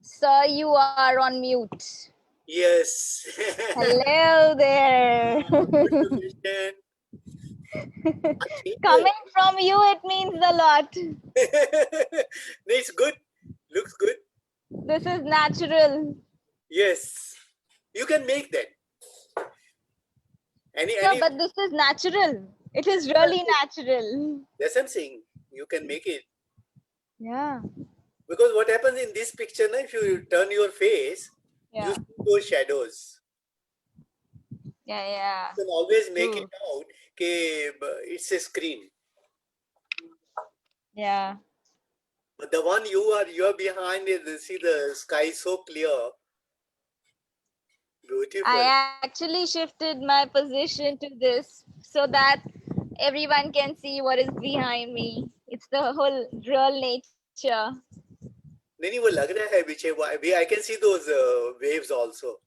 Sir, you are on mute. Yes. Hello there. Coming from you, it means a lot. It's good. Looks good. This is natural. Yes. You can make that. Sir, but this is natural. It is really natural. That's what I'm saying. You can make it. Yeah. Because what happens in this picture, if you turn your face, you see those shadows. Yeah. You can always make it out. Okay, it's a screen. Yeah. But the one you are behind, see the sky so clear. Beautiful. I actually shifted my position to this so that everyone can see what is behind me. It's the whole real nature. नहीं वो लग रहा है पीछे. I can see those waves also.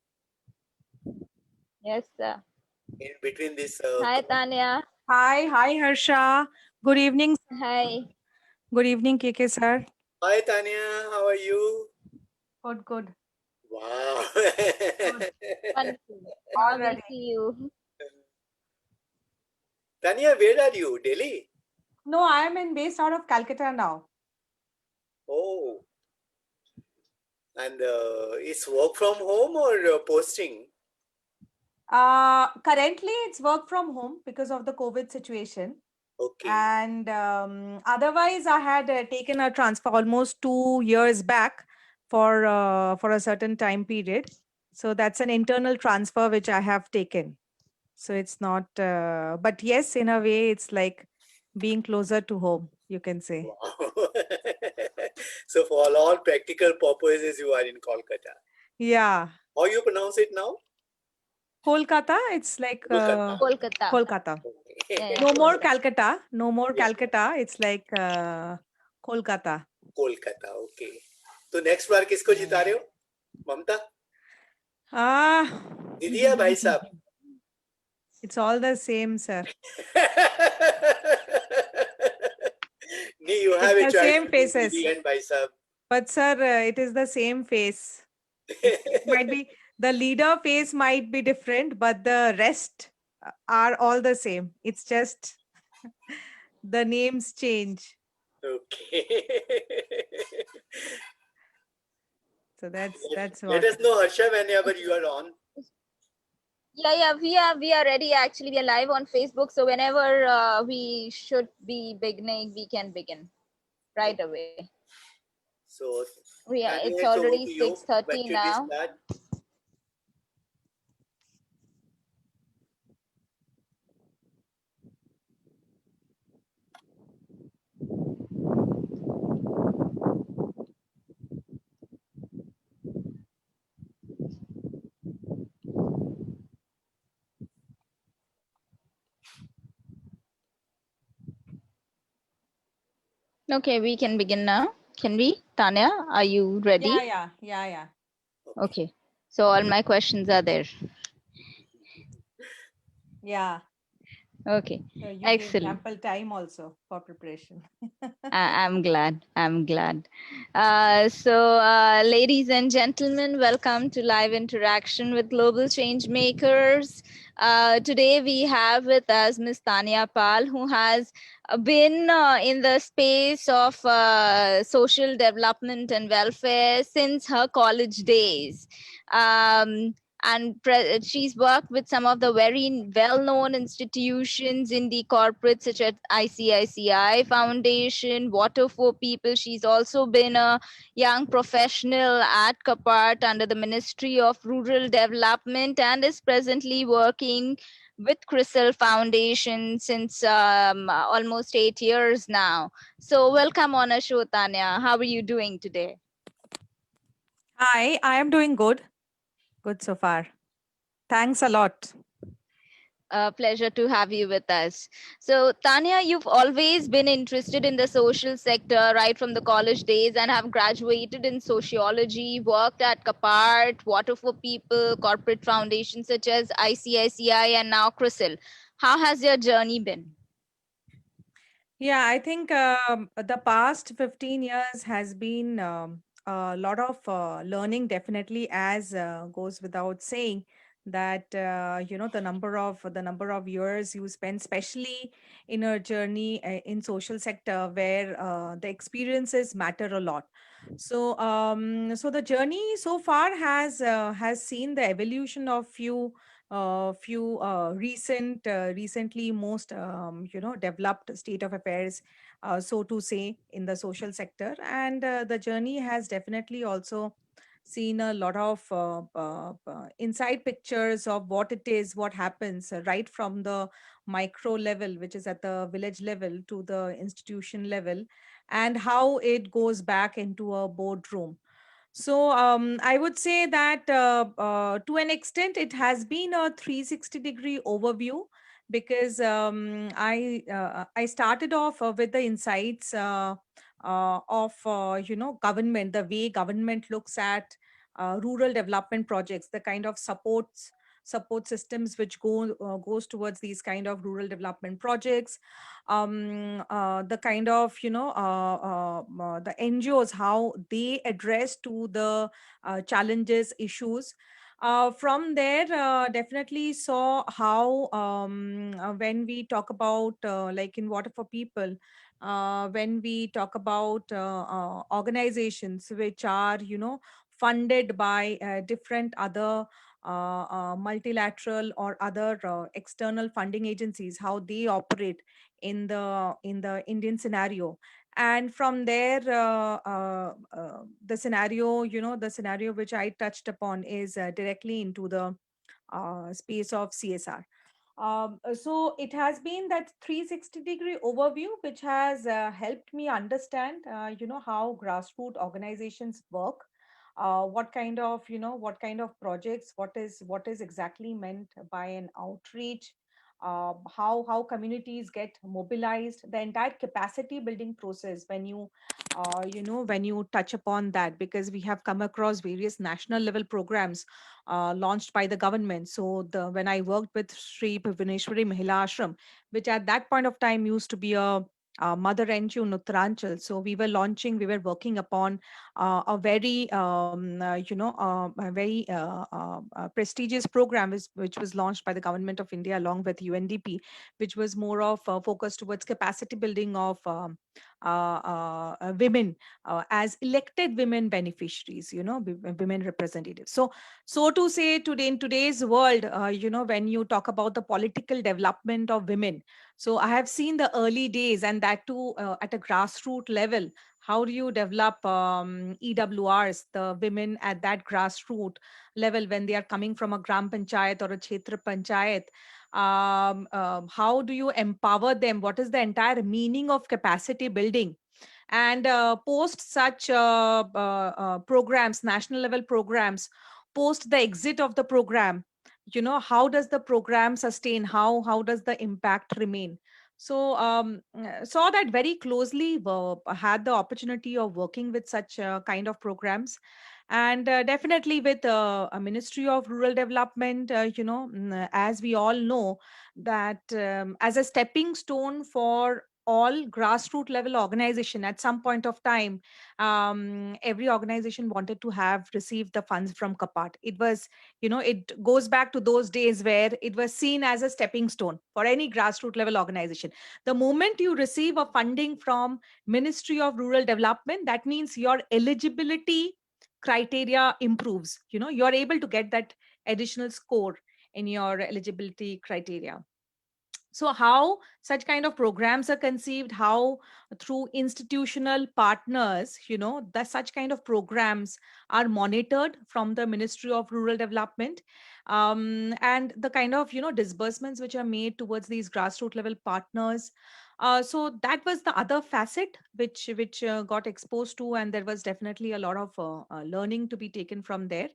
Yes, sir. In between this. Hi, Tania. Hi, Harsha. Good evening. Hi. Good evening, KK sir. Hi, Tania. How are you? Good. Wow. Wonderful. Lovely to see you. Tania, where are you? Delhi? No, I am based out of Calcutta now. Oh. And it's work from home or posting? Currently, it's work from home because of the COVID situation. Okay. And otherwise, I had taken a transfer almost 2 years back for a certain time period. So that's an internal transfer which I have taken. So it's not, but yes, in a way, it's like being closer to home, you can say. Wow. So for all practical purposes, you are in Kolkata. Yeah. How you pronounce it now? Kolkata, it's like Kolkata. Kolkata. Okay. No more Calcutta. No more Calcutta. It's like Kolkata. Kolkata, okay. तो next बार किसको जिता रहे हो? ममता? दीदी या भाई साहब? It's all the same, sir. You have it's a the choice same faces. Didi and भाई साहब. But sir, it is the same face. It might be the leader face might be different, but the rest are all the same. It's just the names change. Okay. So that's what. Let us know, Harsha, whenever you are on. Yeah, we are ready. Actually, we are live on Facebook. So whenever we should be beginning, we can begin right away. So it's already 6:30 now. Okay, we can begin now. Can we? Tania, are you ready? Yeah. Okay. So all my questions are there. Yeah. Okay. So you gave Excellent. ample time also for preparation. I'm glad. I'm glad. Ladies and gentlemen, welcome to live interaction with Global Changemakers. Today we have with us Ms. Tania Pal, who has been in the space of social development and welfare since her college days. Um, she's worked with some of the very well-known institutions in the corporate, such as IICSR Foundation, Water for People. She's also been a young professional at Covert under the Ministry of Rural Development and is presently working with CRISIL Foundation since almost 8 years now. So welcome on our show, Tania. How are you doing today? Hi, I am doing good. Good so far. Thanks a lot. A pleasure to have you with us. So, Tania, you've always been interested in the social sector right from the college days and have graduated in sociology, worked at Covert, Water for People, corporate foundations such as ICICI, and now CRISIL. How has your journey been? Yeah, I think the past 15 years has been a lot of learning, definitely, as goes without saying that the number of years you spend, especially in a journey in social sector where the experiences matter a lot. So the journey so far has seen the evolution of recently most developed state of affairs, so to say, in the social sector, and the journey has definitely also seen a lot of inside pictures of what it is, what happens, right from the micro level, which is at the village level, to the institution level, and how it goes back into a boardroom. So I would say that to an extent, it has been a 360-degree overview, because I started off with the insights of government, the way government looks at rural development projects, the kind of support systems which goes towards these kind of rural development projects, the kind of the NGOs, how they address to the challenges, issues. From there, definitely saw how when we talk about like in Water for People, when we talk about organizations which are funded by different other multilateral or other external funding agencies, how they operate in the Indian scenario. And from there, the scenario which I touched upon is directly into the space of CSR. So it has been that 360-degree overview which has helped me understand, how grassroots organizations work, what kind of projects, what is exactly meant by an outreach, how communities get mobilized, the entire capacity building process when you touch upon that, because we have come across various national level programs launched by the government. So when I worked with Sri Bhuvaneshwari Mahila Ashram, which at that point of time used to be a mother NGO in Uttaranchal. So we were working upon a very, prestigious program, which was launched by the government of India along with UNDP, which was more of focused towards capacity building of women as elected women beneficiaries, women representatives. So to say, today in today's world, when you talk about the political development of women, so I have seen the early days, and that too at a grassroots level. How do you develop EWRs, the women at that grassroots level, when they are coming from a gram panchayat or a kshetra panchayat? How do you empower them? What is the entire meaning of capacity building? And post such programs, national level programs, post the exit of the program, how does the program sustain? How does the impact remain? So saw that very closely, had the opportunity of working with such kind of programs, and definitely with a Ministry of Rural Development, as we all know, that as a stepping stone for all grassroots level organization at some point of time, every organization wanted to have received the funds from Kapat. It was, it goes back to those days where it was seen as a stepping stone for any grassroots level organization. The moment you receive a funding from Ministry of Rural Development, that means your eligibility criteria improves. You're able to get that additional score in your eligibility criteria. So how such kind of programs are conceived, how through institutional partners, that such kind of programs are monitored from the Ministry of Rural Development, and the kind of disbursements which are made towards these grassroots level partners. So that was the other facet which got exposed to, and there was definitely a lot of learning to be taken from there.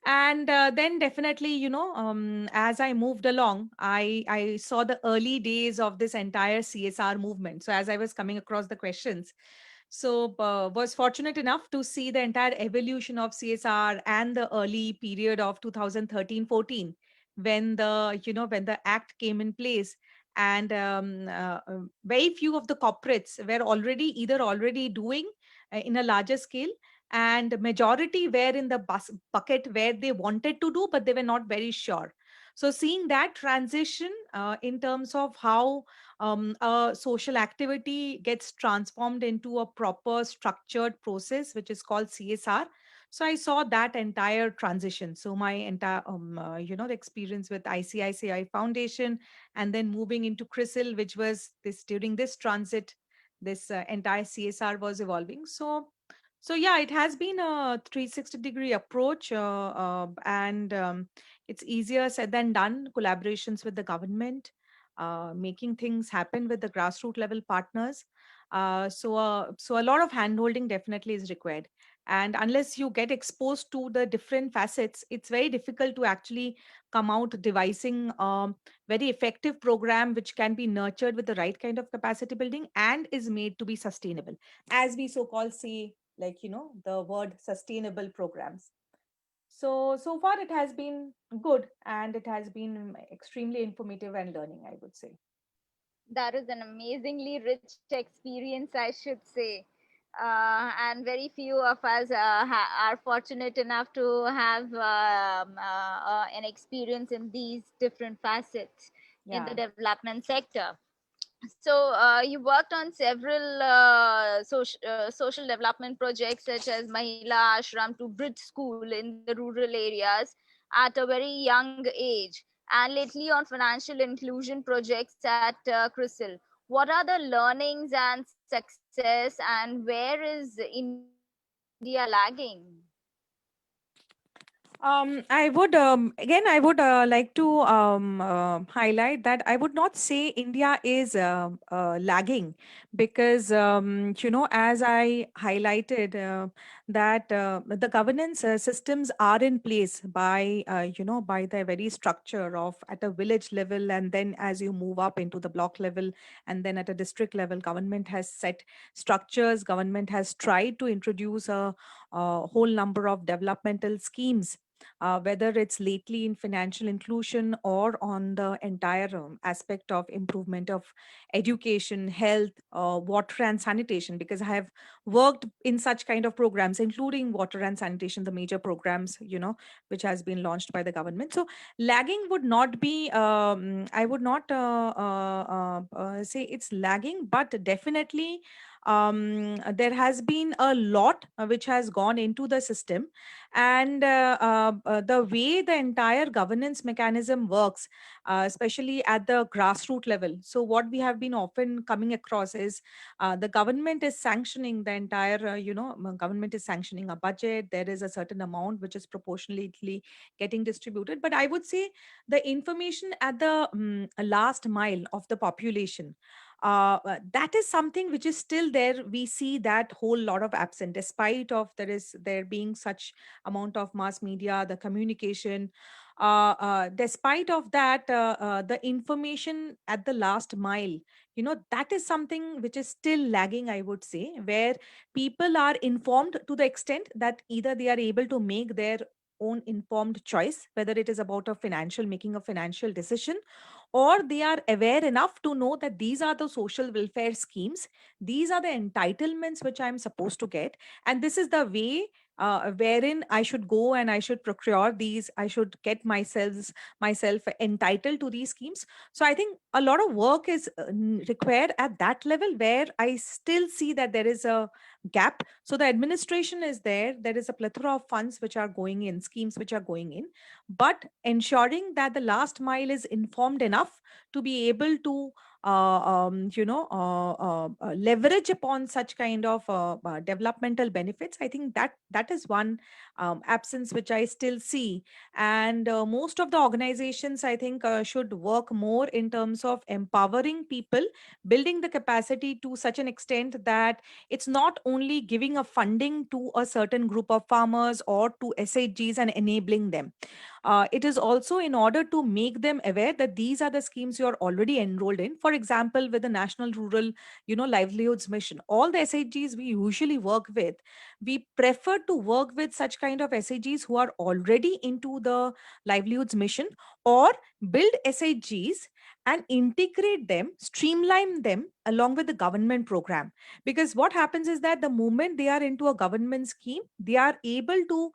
And then definitely, as I moved along, I saw the early days of this entire CSR movement. So as I was coming across the questions, so was fortunate enough to see the entire evolution of CSR and the early period of 2013-14, when the act came in place. And very few of the corporates were already doing in a larger scale, and majority were in the bucket where they wanted to do but they were not very sure. So seeing that transition in terms of how a social activity gets transformed into a proper structured process which is called CSR. So I saw that entire transition. So my entire the experience with ICICI Foundation, and then moving into CRISIL, which was this during this transit, this entire CSR was evolving. So yeah, it has been a 360-degree approach, and it's easier said than done. Collaborations with the government, making things happen with the grassroots level partners. So a lot of handholding definitely is required. And unless you get exposed to the different facets, it's very difficult to actually come out devising very effective program which can be nurtured with the right kind of capacity building and is made to be sustainable, as we so called say, like the word sustainable programs. So far it has been good, and it has been extremely informative and learning, I would say. That is an amazingly rich experience, I should say. And very few of us are fortunate enough to have an experience in these different facets in the Yeah. development sector. So you worked on several social development projects such as Mahila Ashram to bridge school in the rural areas at a very young age, and lately on financial inclusion projects at CRISIL. What are the learnings and success, and where is India lagging? I would like to highlight that I would not say India is lagging, because, as I highlighted, that the governance systems are in place by the very structure of at a village level, and then as you move up into the block level, and then at a district level, government has set structures, government has tried to introduce a whole number of developmental schemes, whether it's lately in financial inclusion or on the entire aspect of improvement of education, health, water and sanitation, because I have worked in such kind of programs, including water and sanitation, the major programs, which has been launched by the government. So lagging would not be, I would not say it's lagging, but definitely there has been a lot which has gone into the system. And the way the entire governance mechanism works, especially at the grassroots level. So what we have been often coming across is the government is sanctioning the entire, government is sanctioning a budget. There is a certain amount which is proportionately getting distributed. But I would say the information at the last mile of the population, that is something which is still there. We see that whole lot of absent, despite of there being such amount of mass media, the communication. despite of that, the information at the last mile, that is something which is still lagging, I would say, where people are informed to the extent that either they are able to make their own informed choice, whether it is about a financial making a financial decision, or they are aware enough to know that these are the social welfare schemes, these are the entitlements which I'm supposed to get, and this is the way wherein I should go and I should procure these, I should get myself entitled to these schemes. So I think a lot of work is required at that level, where I still see that there is a gap. So the administration is there, there is a plethora of funds which are going in, schemes which are going in, but ensuring that the last mile is informed enough to be able to leverage upon such kind of developmental benefits. I think that is one absence which I still see. And most of the organizations, I think, should work more in terms of empowering people, building the capacity to such an extent that it's not only giving a funding to a certain group of farmers or to SHGs and enabling them. It is also in order to make them aware that these are the schemes you are already enrolled in. For example, with the National Rural, Livelihoods Mission, all the SHGs we usually work with, we prefer to work with such kind of SHGs who are already into the livelihoods mission, or build SHGs and integrate them, streamline them along with the government program. Because what happens is that the moment they are into a government scheme, they are able to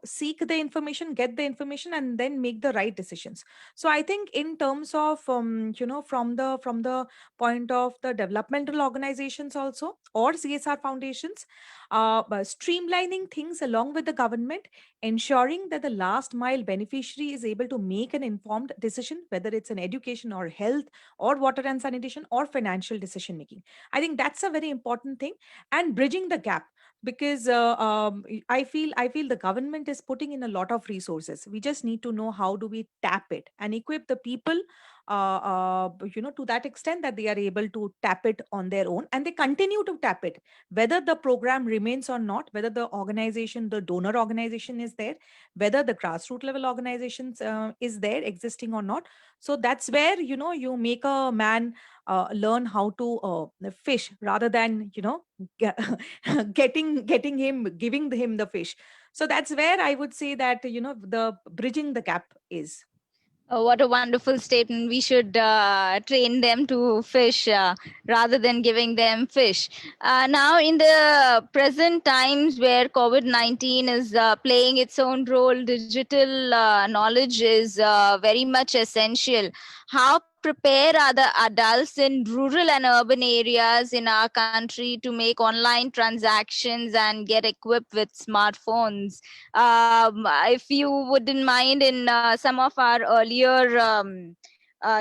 seek the information, get the information, and then make the right decisions. So I think in terms of from the point of the developmental organizations also, or CSR foundations, streamlining things along with the government, ensuring that the last mile beneficiary is able to make an informed decision, whether it's an education or health or water and sanitation or financial decision making. I think that's a very important thing. And bridging the gap, because I feel the government is putting in a lot of resources. We just need to know how do we tap it and equip the people to that extent that they are able to tap it on their own, and they continue to tap it, whether the program remains or not, whether the organization, the donor organization is there, whether the grassroots level organizations is there existing or not. So that's where you make a man learn how to fish, rather than getting him, giving him the fish. So that's where I would say that the bridging the gap is. Oh, what a wonderful statement. We should train them to fish rather than giving them fish. Now, in the present times where COVID-19 is playing its own role, digital knowledge is very much essential. How prepared are the adults in rural and urban areas in our country to make online transactions and get equipped with smartphones? If you wouldn't mind, in some of our earlier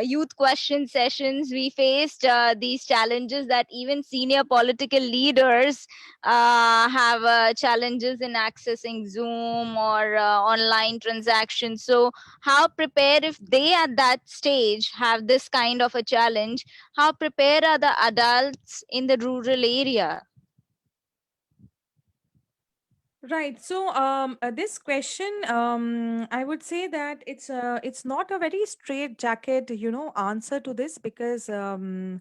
youth question sessions, we faced these challenges that even senior political leaders have challenges in accessing Zoom or online transactions. So, how prepared, if they at that stage have this kind of a challenge, how prepared are the adults in the rural area? Right. So, this question, I would say that it's not a very straight jacket, answer to this, because there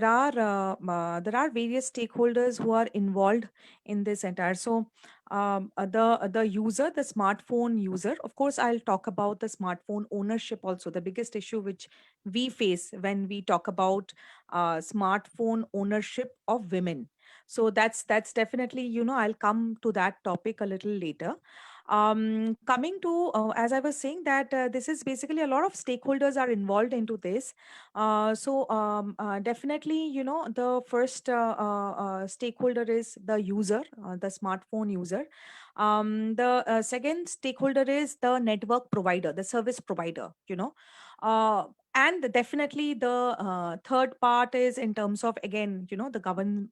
are various stakeholders who are involved in this entire. So, the user, the smartphone user. Of course, I'll talk about the smartphone ownership also. The biggest issue which we face when we talk about smartphone ownership of women. So that's definitely, I'll come to that topic a little later. Coming to, as I was saying, that this is basically a lot of stakeholders are involved into this. Definitely, the first stakeholder is the user, the smartphone user. The second stakeholder is the network provider, the service provider. And definitely the third part is in terms of, again, the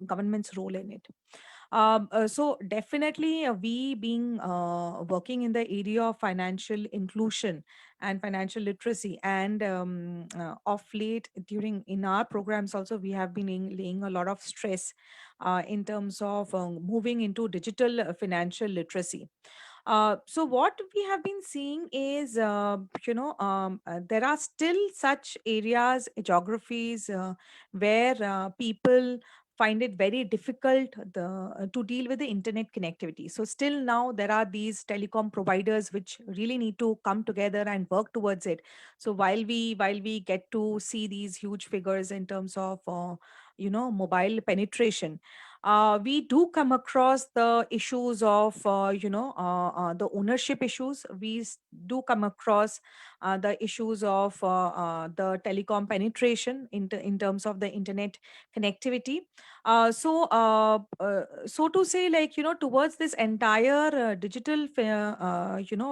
government's role in it. So definitely, we being working in the area of financial inclusion and financial literacy, and of late during in our programs also, we have been laying a lot of stress in terms of moving into digital financial literacy. So what we have been seeing is, there are still such areas, geographies, where people find it very difficult to deal with the internet connectivity. So still now there are these telecom providers which really need to come together and work towards it. So while we get to see these huge figures in terms of mobile penetration, we do come across the issues of the ownership issues. Do come across the issues of the telecom penetration in terms of the internet connectivity. So to say, like, towards this entire digital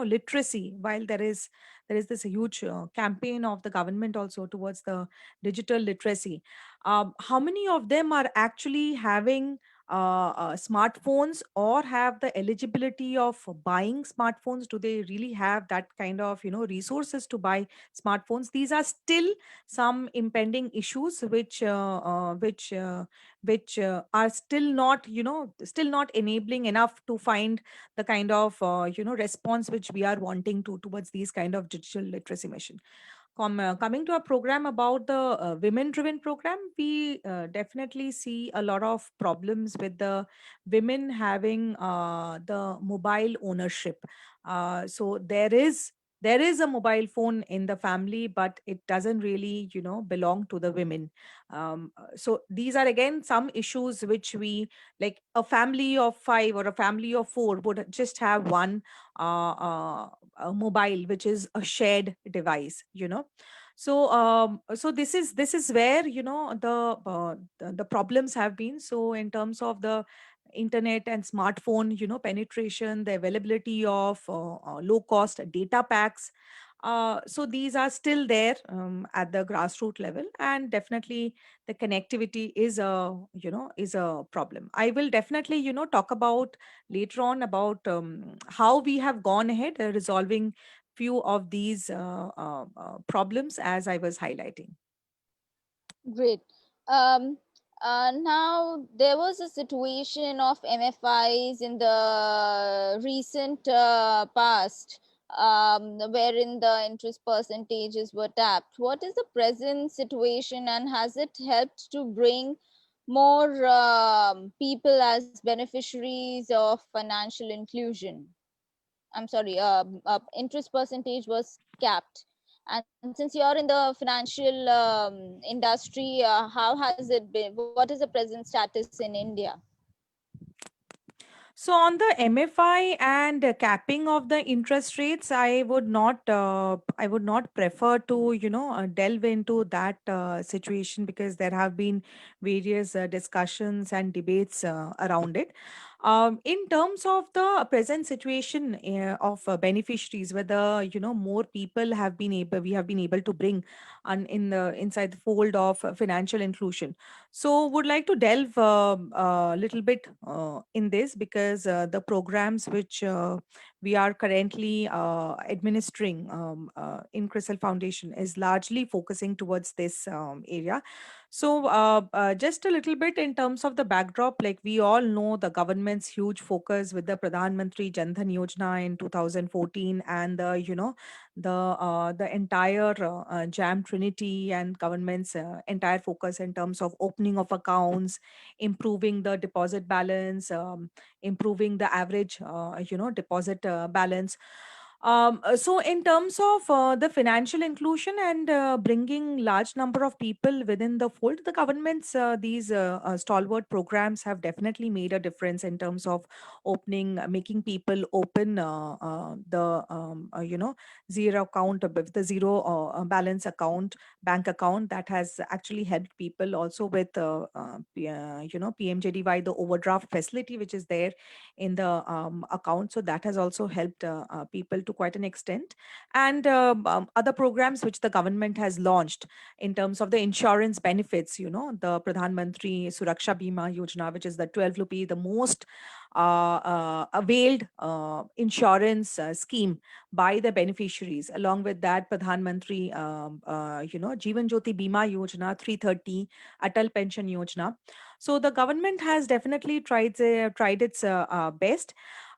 literacy, while there is this huge campaign of the government also towards the digital literacy, how many of them are actually having smartphones or have the eligibility of buying smartphones? Do they really have that kind of resources to buy smartphones? These are still some impending issues which are still not enabling enough to find the kind of response which we are wanting towards these kind of digital literacy mission. Coming to a program about the women driven program, we definitely see a lot of problems with the women having the mobile ownership. So there is a mobile phone in the family, but it doesn't really belong to the women. So these are again some issues which we, like, a family of 5 or a family of 4 would just have one a mobile which is a shared device. So this is where the problems have been. So in terms of the internet and smartphone penetration, the availability of low cost data packs, so these are still there at the grassroots level, and definitely the connectivity is a problem. I will definitely talk about later on about how we have gone ahead resolving few of these problems as I was highlighting. Great. Um, Now, there was a situation of MFIs in the recent past, wherein the interest percentages were tapped. What is the present situation, and has it helped to bring more people as beneficiaries of financial inclusion? I'm sorry, interest percentage was capped. And since you're in the financial industry, how has it been? What is the present status in India? So on the MFI and capping of the interest rates, I would not prefer to delve into that situation, because there have been various discussions and debates around it. In terms of the present situation of beneficiaries, whether more people we have been able to bring in the inside the fold of financial inclusion. So would like to delve a little bit in this, because the programs which we are currently administering in CRISIL Foundation is largely focusing towards this area. So just a little bit in terms of the backdrop, like we all know the government's huge focus with the Pradhan Mantri Jan Dhan Yojana in 2014, and the entire jam trinity and government's entire focus in terms of opening of accounts, improving the deposit balance, improving the average deposit balance. So in terms of the financial inclusion and bringing large number of people within the fold, the government's these stalwart programs have definitely made a difference in terms of making people open the zero account, with the zero balance account, bank account. That has actually helped people also with PMJDY, the overdraft facility which is there in the account. So that has also helped people to quite an extent. And other programs which the government has launched in terms of the insurance benefits, the Pradhan Mantri Suraksha Bima Yojana, which is the 12 rupee, the most availed insurance scheme by the beneficiaries. Along with that, Pradhan Mantri, Jeevan Jyoti Bima Yojana 330, Atal Pension Yojana. So the government has definitely tried its best.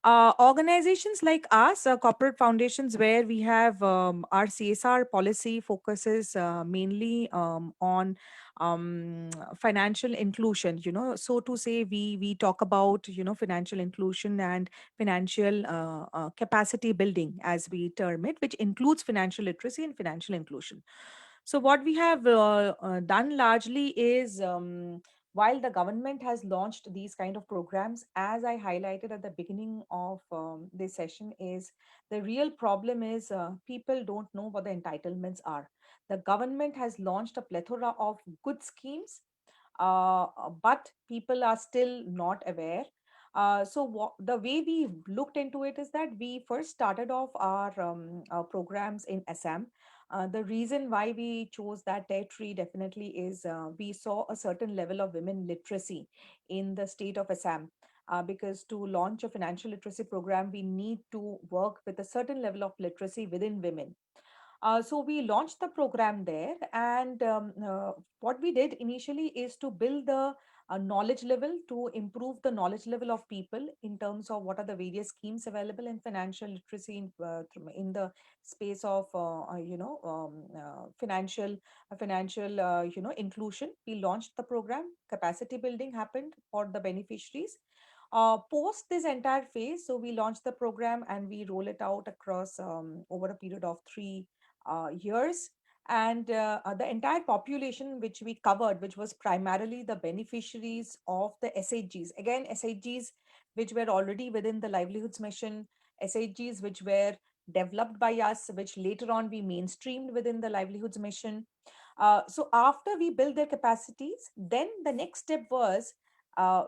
Organizations like us, corporate foundations, where we have our CSR policy focuses mainly on financial inclusion. So to say, we talk about financial inclusion and financial capacity building, as we term it, which includes financial literacy and financial inclusion. So what we have done largely is, while the government has launched these kind of programs, as I highlighted at the beginning of this session, is the real problem is people don't know what the entitlements are. The government has launched a plethora of good schemes, but people are still not aware. The way we looked into it is that we first started off our programs in Assam. The reason why we chose that territory definitely is we saw a certain level of women literacy in the state of Assam. Because to launch a financial literacy program, we need to work with a certain level of literacy within women. So we launched the program there, and what we did initially is to build the knowledge level, to improve the knowledge level of people in terms of what are the various schemes available in financial literacy in the space of financial inclusion. We launched the program. Capacity building happened for the beneficiaries. Post this entire phase, so we launched the program and we roll it out across over a period of 3 years. And the entire population which we covered, which was primarily the beneficiaries of the SHGs, again, SHGs which were already within the livelihoods mission, SHGs which were developed by us, which later on we mainstreamed within the livelihoods mission. So after we built their capacities, then the next step was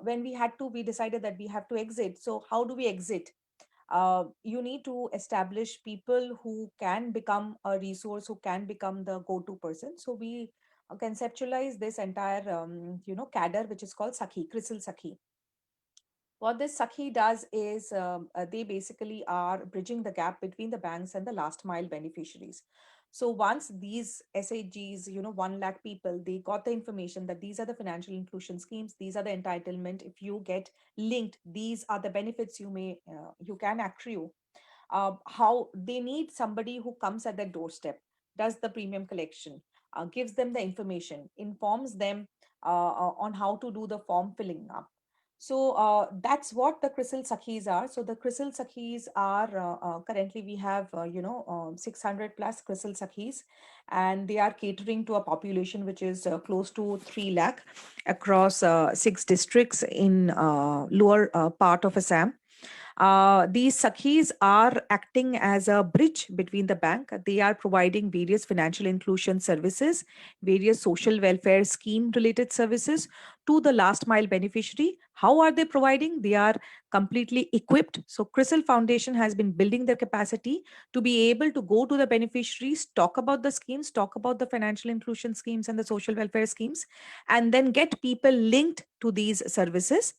when we decided that we have to exit. So how do we exit? You need to establish people who can become a resource, who can become the go-to person. So we conceptualize this entire, cadre, which is called Sakhi, CRISIL Sakhi. What this Sakhi does is they basically are bridging the gap between the banks and the last mile beneficiaries. So once these SHGs, 1 lakh people, they got the information that these are the financial inclusion schemes, these are the entitlement. If you get linked, these are the benefits you can accrue. How they need somebody who comes at their doorstep, does the premium collection, gives them the information, informs them on how to do the form filling up. So that's what the CRISIL Sakhis are. So the CRISIL Sakhis are currently we have 600 plus CRISIL Sakhis, and they are catering to a population which is close to 3 lakh across 6 districts in lower part of Assam. These Sakhis are acting as a bridge between the bank. They are providing various financial inclusion services, various social welfare scheme related services to the last mile beneficiary. How are they providing? They are completely equipped. So CRISIL Foundation has been building their capacity to be able to go to the beneficiaries, talk about the schemes, talk about the financial inclusion schemes and the social welfare schemes, and then get people linked to these services.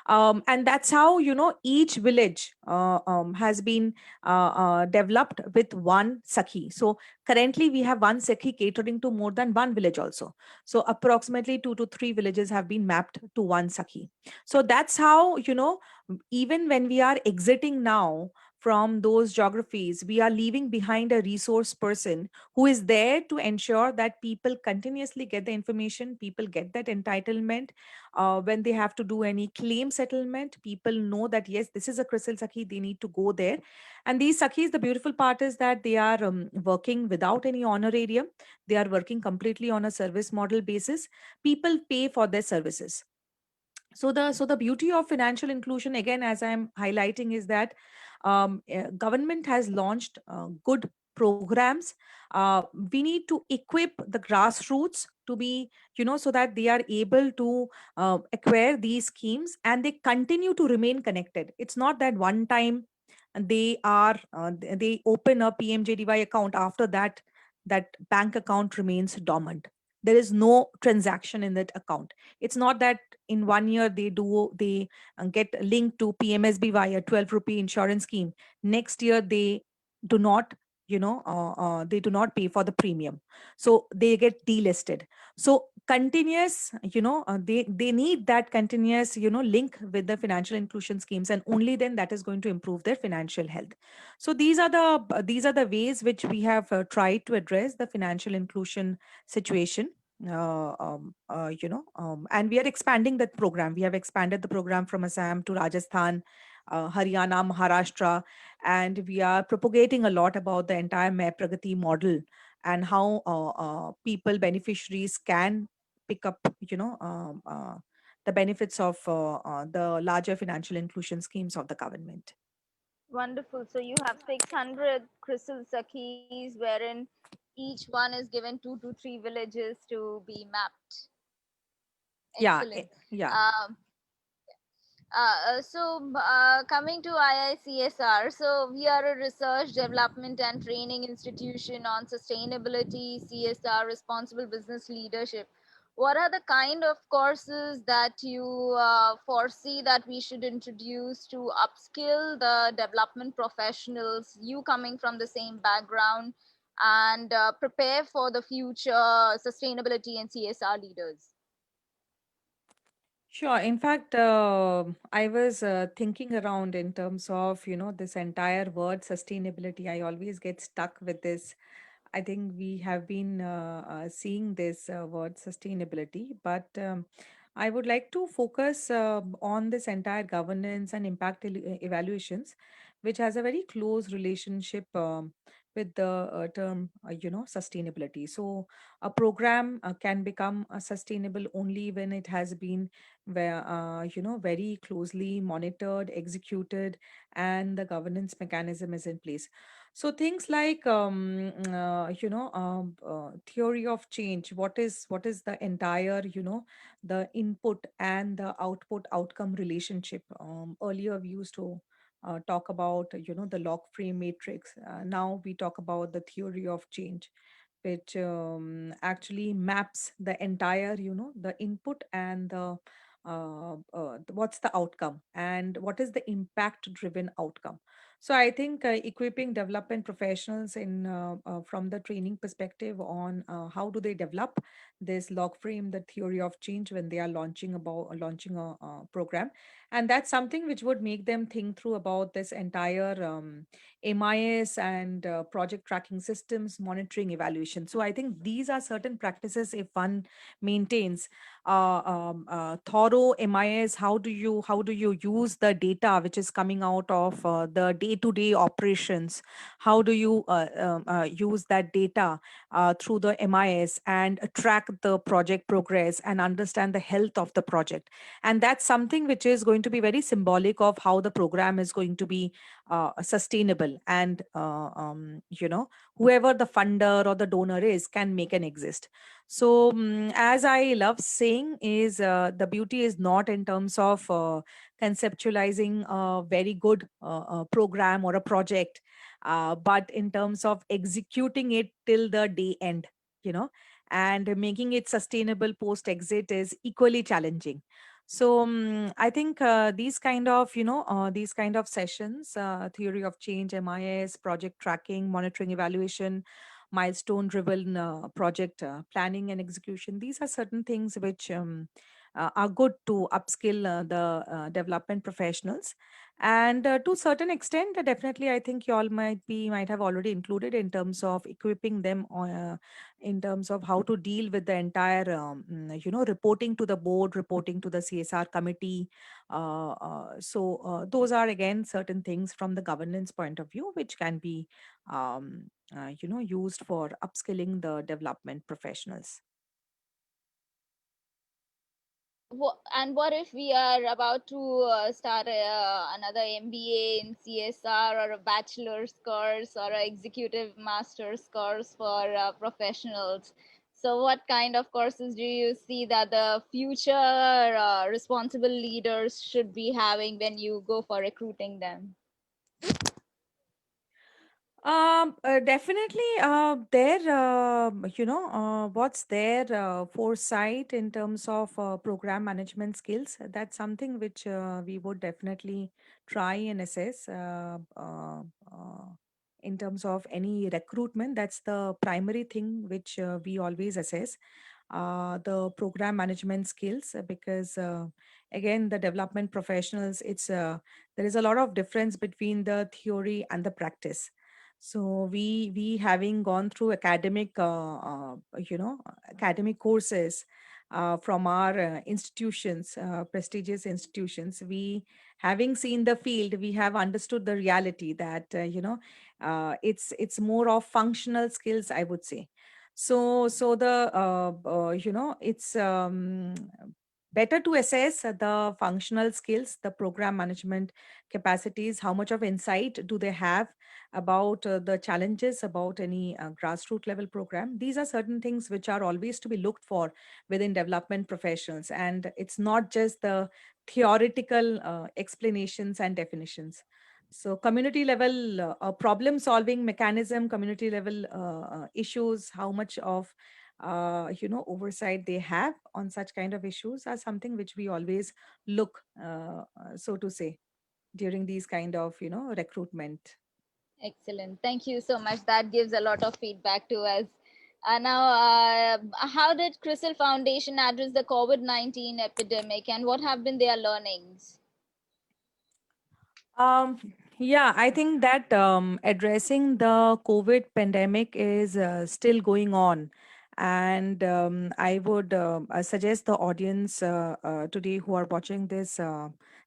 And that's how each village has been developed with one Sakhi. So currently we have one Sakhi catering to more than one village also. So approximately 2 to 3 villages have been mapped to one Sakhi. So that's how even when we are exiting now from those geographies, we are leaving behind a resource person who is there to ensure that people continuously get the information, people get that entitlement. When they have to do any claim settlement, people know that yes, this is a CRISIL Sakhi, they need to go there. And these Sakhis, the beautiful part is that they are working without any honorarium. They are working completely on a service model basis. People pay for their services. So the beauty of financial inclusion, again, as I'm highlighting, is that government has launched good programs. We need to equip the grassroots to be, so that they are able to acquire these schemes and they continue to remain connected. It's not that one time they open a PMJDY account, after that that bank account remains dormant. There is no transaction in that account. It's not that in 1 year they get linked to PMSB via 12 rupee insurance scheme. Next year they do not they do not pay for the premium, so they get delisted. So continuous, they need that continuous, link with the financial inclusion schemes, and only then that is going to improve their financial health. So these are the ways which we have tried to address the financial inclusion situation. And we are expanding that program. We have expanded the program from Assam to Rajasthan, Haryana, Maharashtra, and we are propagating a lot about the entire Mein Pragati model, and how people, beneficiaries, can pick up, the benefits of the larger financial inclusion schemes of the government. Wonderful. So you have 600 CRISIL Sakhis, wherein each one is given 2 to 3 villages to be mapped. Yeah, Excellent. yeah. Um, Coming to IICSR, so we are a research, development, and training institution on sustainability, CSR, responsible business leadership. What are the kind of courses that you foresee that we should introduce to upskill the development professionals, you coming from the same background, and prepare for the future sustainability and CSR leaders? Sure. In fact, I was thinking around in terms of, this entire word sustainability. I always get stuck with this. I think we have been seeing this word sustainability, but I would like to focus on this entire governance and impact evaluations, which has a very close relationship with the term, sustainability. So, a program can become sustainable only when it has been very closely monitored, executed, and the governance mechanism is in place. So things like theory of change. What is the entire, the input and the output outcome relationship? Earlier we used to talk about, the log frame matrix. Now we talk about the theory of change, which actually maps the entire, the input and what's the outcome and what is the impact driven outcome. So I think equipping development professionals in from the training perspective on how do they develop this log frame, the theory of change, when they are launching a program, and that's something which would make them think through about this entire MIS and project tracking systems, monitoring, evaluation. So I think these are certain practices if one maintains thorough MIS. How do you use the data which is coming out of the day-to-day operations? How do you use that data through the MIS and track the project progress and understand the health of the project? And that's something which is going to be very symbolic of how the program is going to be sustainable, and whoever the funder or the donor is can make an exist. So, as I love saying, is the beauty is not in terms of conceptualizing a very good program or a project, but in terms of executing it till the day end, you know, and making it sustainable post exit is equally challenging. So I think these kind of sessions, theory of change, MIS, project tracking, monitoring, evaluation, milestone driven project planning and execution, these are certain things which are good to upskill the development professionals. And to certain extent, definitely I think you all might have already included in terms of equipping them in terms of how to deal with the entire reporting to the board, reporting to the CSR committee. Those are again certain things from the governance point of view which can be used for upskilling the development professionals. And what if we are about to start another MBA in CSR, or a bachelor's course, or an executive master's course for professionals? So, what kind of courses do you see that the future responsible leaders should be having when you go for recruiting them? Definitely, what's their foresight in terms of program management skills? That's something which we would definitely try and assess. in terms of any recruitment. That's the primary thing which we always assess. The program management skills, because again, the development professionals, it's there is a lot of difference between the theory and the practice. So we having gone through academic academic courses from our institutions, prestigious institutions, we having seen the field, we have understood the reality that it's more of functional skills, I would say. So the it's better to assess the functional skills, the program management capacities, how much of insight do they have about the challenges about any grassroots level program. These are certain things which are always to be looked for within development professionals, and it's not just the theoretical explanations and definitions. So community level problem solving mechanism, community level issues, how much of oversight they have on such kind of issues are something which we always look, so to say, during these kind of recruitment. Excellent. Thank you so much. That gives a lot of feedback to us. Now, how did CRISIL Foundation address the COVID-19 epidemic, and what have been their learnings? Um, yeah, I think that addressing the COVID pandemic is still going on. And I would suggest the audience today who are watching this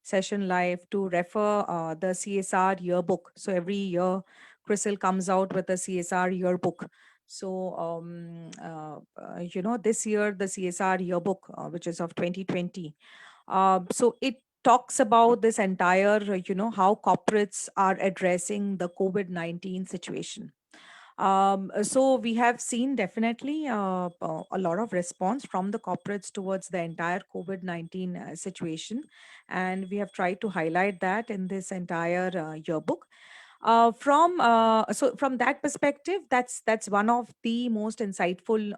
session live to refer the CSR yearbook. So every year, CRISIL comes out with a CSR yearbook. So, this year, the CSR yearbook, which is of 2020. So it talks about this entire, how corporates are addressing the COVID-19 situation. So we have seen definitely a lot of response from the corporates towards the entire COVID-19 situation. And we have tried to highlight that in this entire yearbook. From that perspective, that's one of the most insightful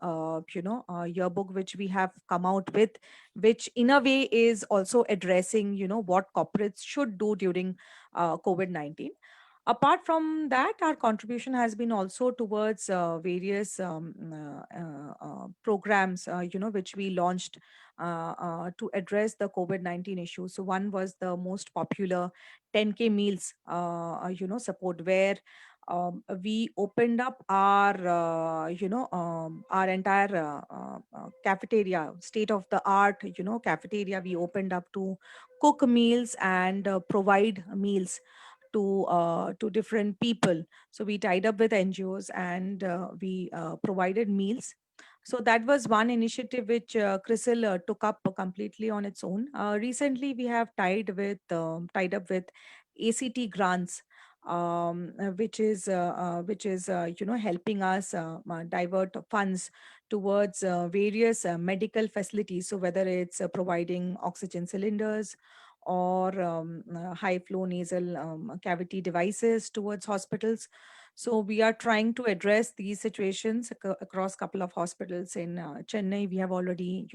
yearbook which we have come out with, which in a way is also addressing what corporates should do during COVID-19. Apart from that, our contribution has been also towards various programs which we launched to address the COVID-19 issue. So one was the most popular 10K meals support, where we opened up our entire cafeteria, state of the art cafeteria. We opened up to cook meals and provide meals to different people. So we tied up with NGOs, and we provided meals. So that was one initiative which CRISIL took up completely on its own. Recently, we have tied up with ACT grants, which is helping us divert funds towards various medical facilities. So whether it's providing oxygen cylinders or high flow nasal cavity devices towards hospitals. So we are trying to address these situations across couple of hospitals in Chennai. We have already,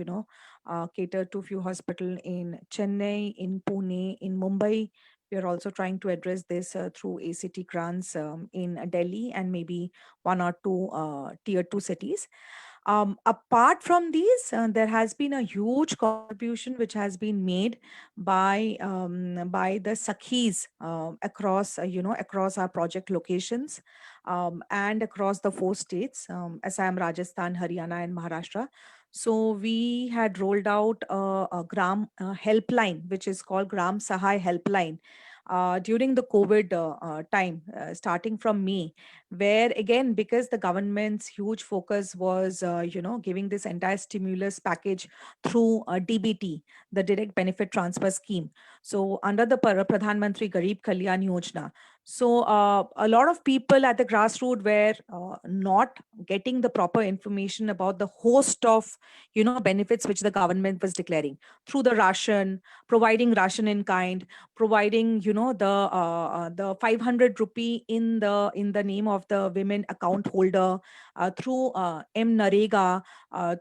catered to a few hospitals in Chennai, in Pune, in Mumbai. We are also trying to address this through ACT grants in Delhi and maybe one or two tier 2 cities. Apart from these, there has been a huge contribution which has been made by the Sakhis across our project locations and across the 4 states, Assam, Rajasthan, Haryana, and Maharashtra. So we had rolled out a Gram helpline, which is called Gram Sahai helpline. During the COVID time, starting from May, where again, because the government's huge focus was giving this entire stimulus package through DBT, the direct benefit transfer scheme, so under the Pradhan Mantri Garib Kalyan Yojana. So a lot of people at the grassroots were not getting the proper information about the host of benefits which the government was declaring through the ration, providing ration in kind, providing the 500 rupee in the name of the women account holder, through Narega,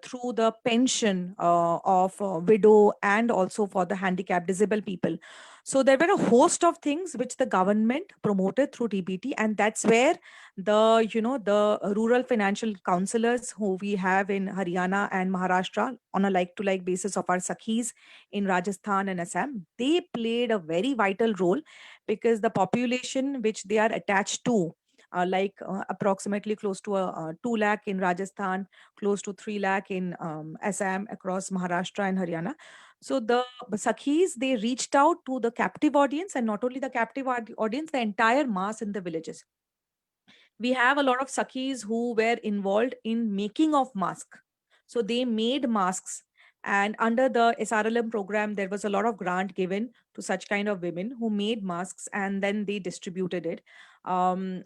through the pension of widow, and also for the handicapped disabled people. So there were a host of things which the government promoted through DBT, and that's where the rural financial counselors who we have in Haryana and Maharashtra on a like-to-like basis of our Sakhis in Rajasthan and Assam, they played a very vital role, because the population which they are attached to, approximately close to 2 lakh in Rajasthan, close to 3 lakh in Assam, across Maharashtra and Haryana. So the Sakhis, they reached out to the captive audience, and not only the captive audience, the entire mass in the villages. We have a lot of Sakhis who were involved in making of masks. So they made masks. And under the SRLM program, there was a lot of grant given to such kind of women who made masks, and then they distributed it.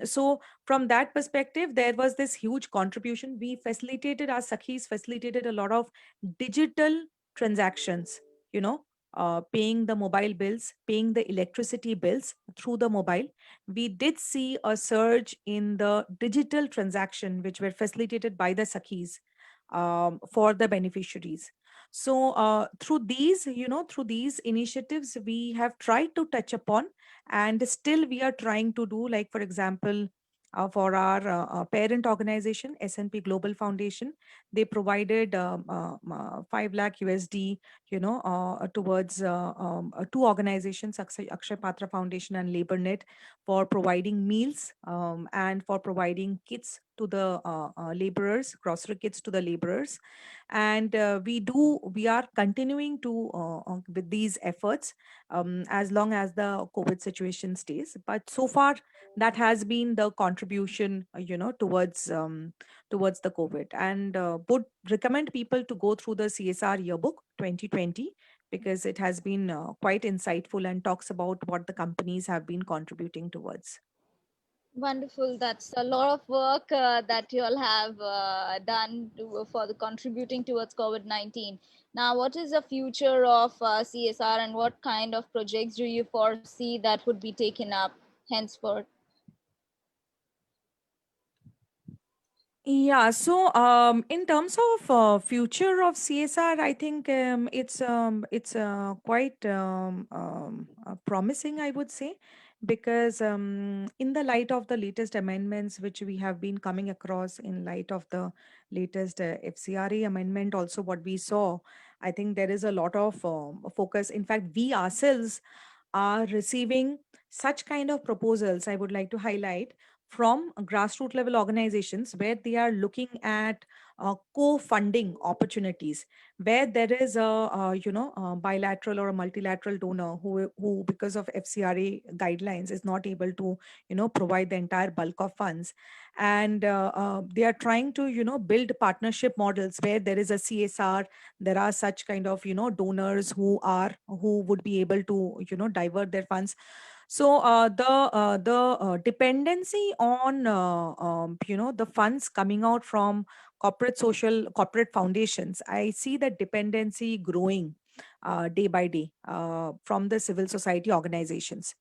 So from that perspective, there was this huge contribution. We facilitated, our Sakhis facilitated a lot of digital transactions, paying the mobile bills, paying the electricity bills through the mobile. We did see a surge in the digital transaction, which were facilitated by the Sakhis for the beneficiaries. So through these initiatives, we have tried to touch upon, and still we are trying to do, like, for example, for our parent organization, S&P Global Foundation, they provided 5 lakh USD, towards two organizations, Akshay Patra Foundation and LaborNet, for providing meals, and for providing kits to the laborers, grocery kits to the laborers. And we are continuing to with these efforts, as long as the COVID situation stays. But so far, that has been the contribution, towards the COVID. And would recommend people to go through the CSR Yearbook 2020, because it has been quite insightful and talks about what the companies have been contributing towards. Wonderful. That's a lot of work that you all have done for the contributing towards COVID-19. Now, what is the future of CSR, and what kind of projects do you foresee that would be taken up henceforth? Yeah, so in terms of future of CSR, I think it's quite promising, I would say, because in the light of the latest amendments which we have been coming across, in light of the latest FCRA amendment, also what we saw, I think there is a lot of focus. In fact, we ourselves are receiving such kind of proposals, I would like to highlight, from grassroots level organizations, where they are looking at co-funding opportunities, where there is a bilateral or a multilateral donor who because of FCRA guidelines is not able to provide the entire bulk of funds. And they are trying to build partnership models where there is a CSR. There are such kind of donors who would be able to divert their funds. So the dependency on the funds coming out from corporate foundations, I see that dependency growing day by day from the civil society organizations.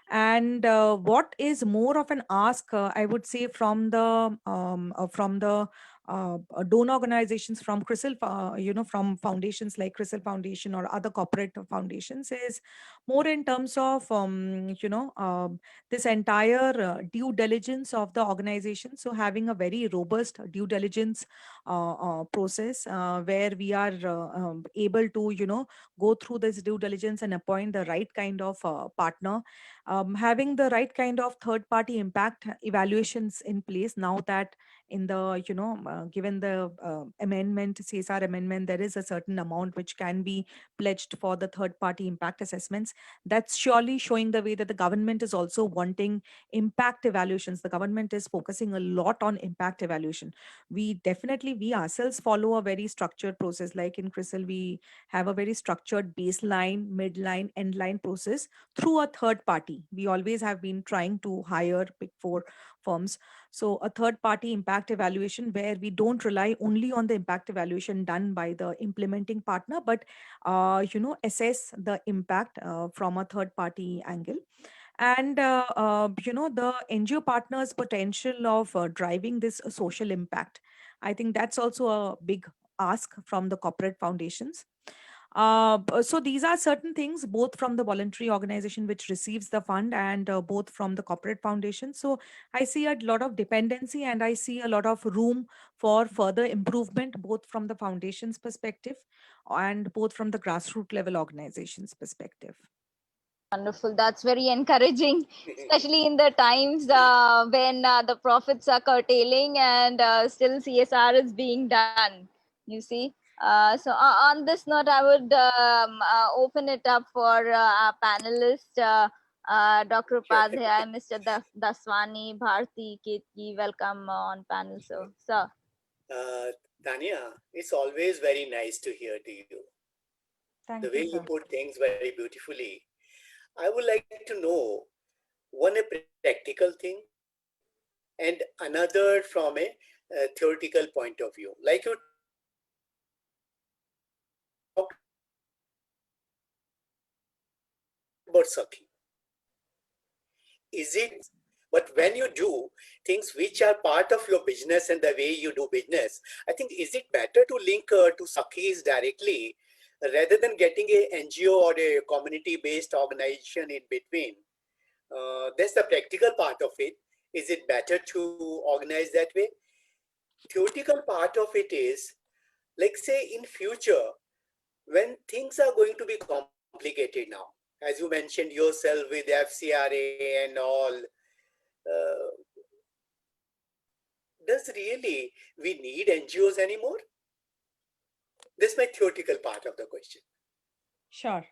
And what is more of an ask, I would say, from the donor organizations, from CRISIL, from foundations like CRISIL Foundation or other corporate foundations, is more in terms of this entire due diligence of the organization. So having a very robust due diligence process, where we are able to go through this due diligence and appoint the right kind of partner, having the right kind of third party impact evaluations in place. Now that in the given the amendment, CSR amendment, there is a certain amount which can be pledged for the third party impact assessments. That's surely showing the way that the government is also wanting impact evaluations. The government is focusing a lot on impact evaluation. We ourselves follow a very structured process. Like in CRISIL, we have a very structured baseline, midline, endline process through a third party. We always have been trying to hire Big Four firms. So a third party impact evaluation, where we don't rely only on the impact evaluation done by the implementing partner, but assess the impact from a third party angle. And the NGO partners potential of driving this social impact, I think that's also a big ask from the corporate foundations. So these are certain things, both from the voluntary organization which receives the fund and both from the corporate foundation. So I see a lot of dependency and I see a lot of room for further improvement, both from the foundation's perspective and both from the grassroots level organization's perspective. Wonderful. That's very encouraging, especially in the times when the profits are curtailing and still CSR is being done. You see. On this note, I would open it up for our panelists, Dr. Sure. Upadhyay, Mr. Daswani, Bharti, Ketki. Welcome on panel. So, sir. Tania, it's always very nice to hear to you. The Thank way you, you sir. put things very beautifully. I would like to know one a practical thing and another from a theoretical point of view. Like you talked about Sakhi. Is it, but when you do things which are part of your business and the way you do business, I think is it better to link to Sakhis directly rather than getting a NGO or a community-based organization in between? That's the practical part of it. Is it better to organize that way? Theoretical part of it is, like say in future, when things are going to be complicated now, as you mentioned yourself with FCRA and all, does really we need NGOs anymore? This is my theoretical part of the question. Sure.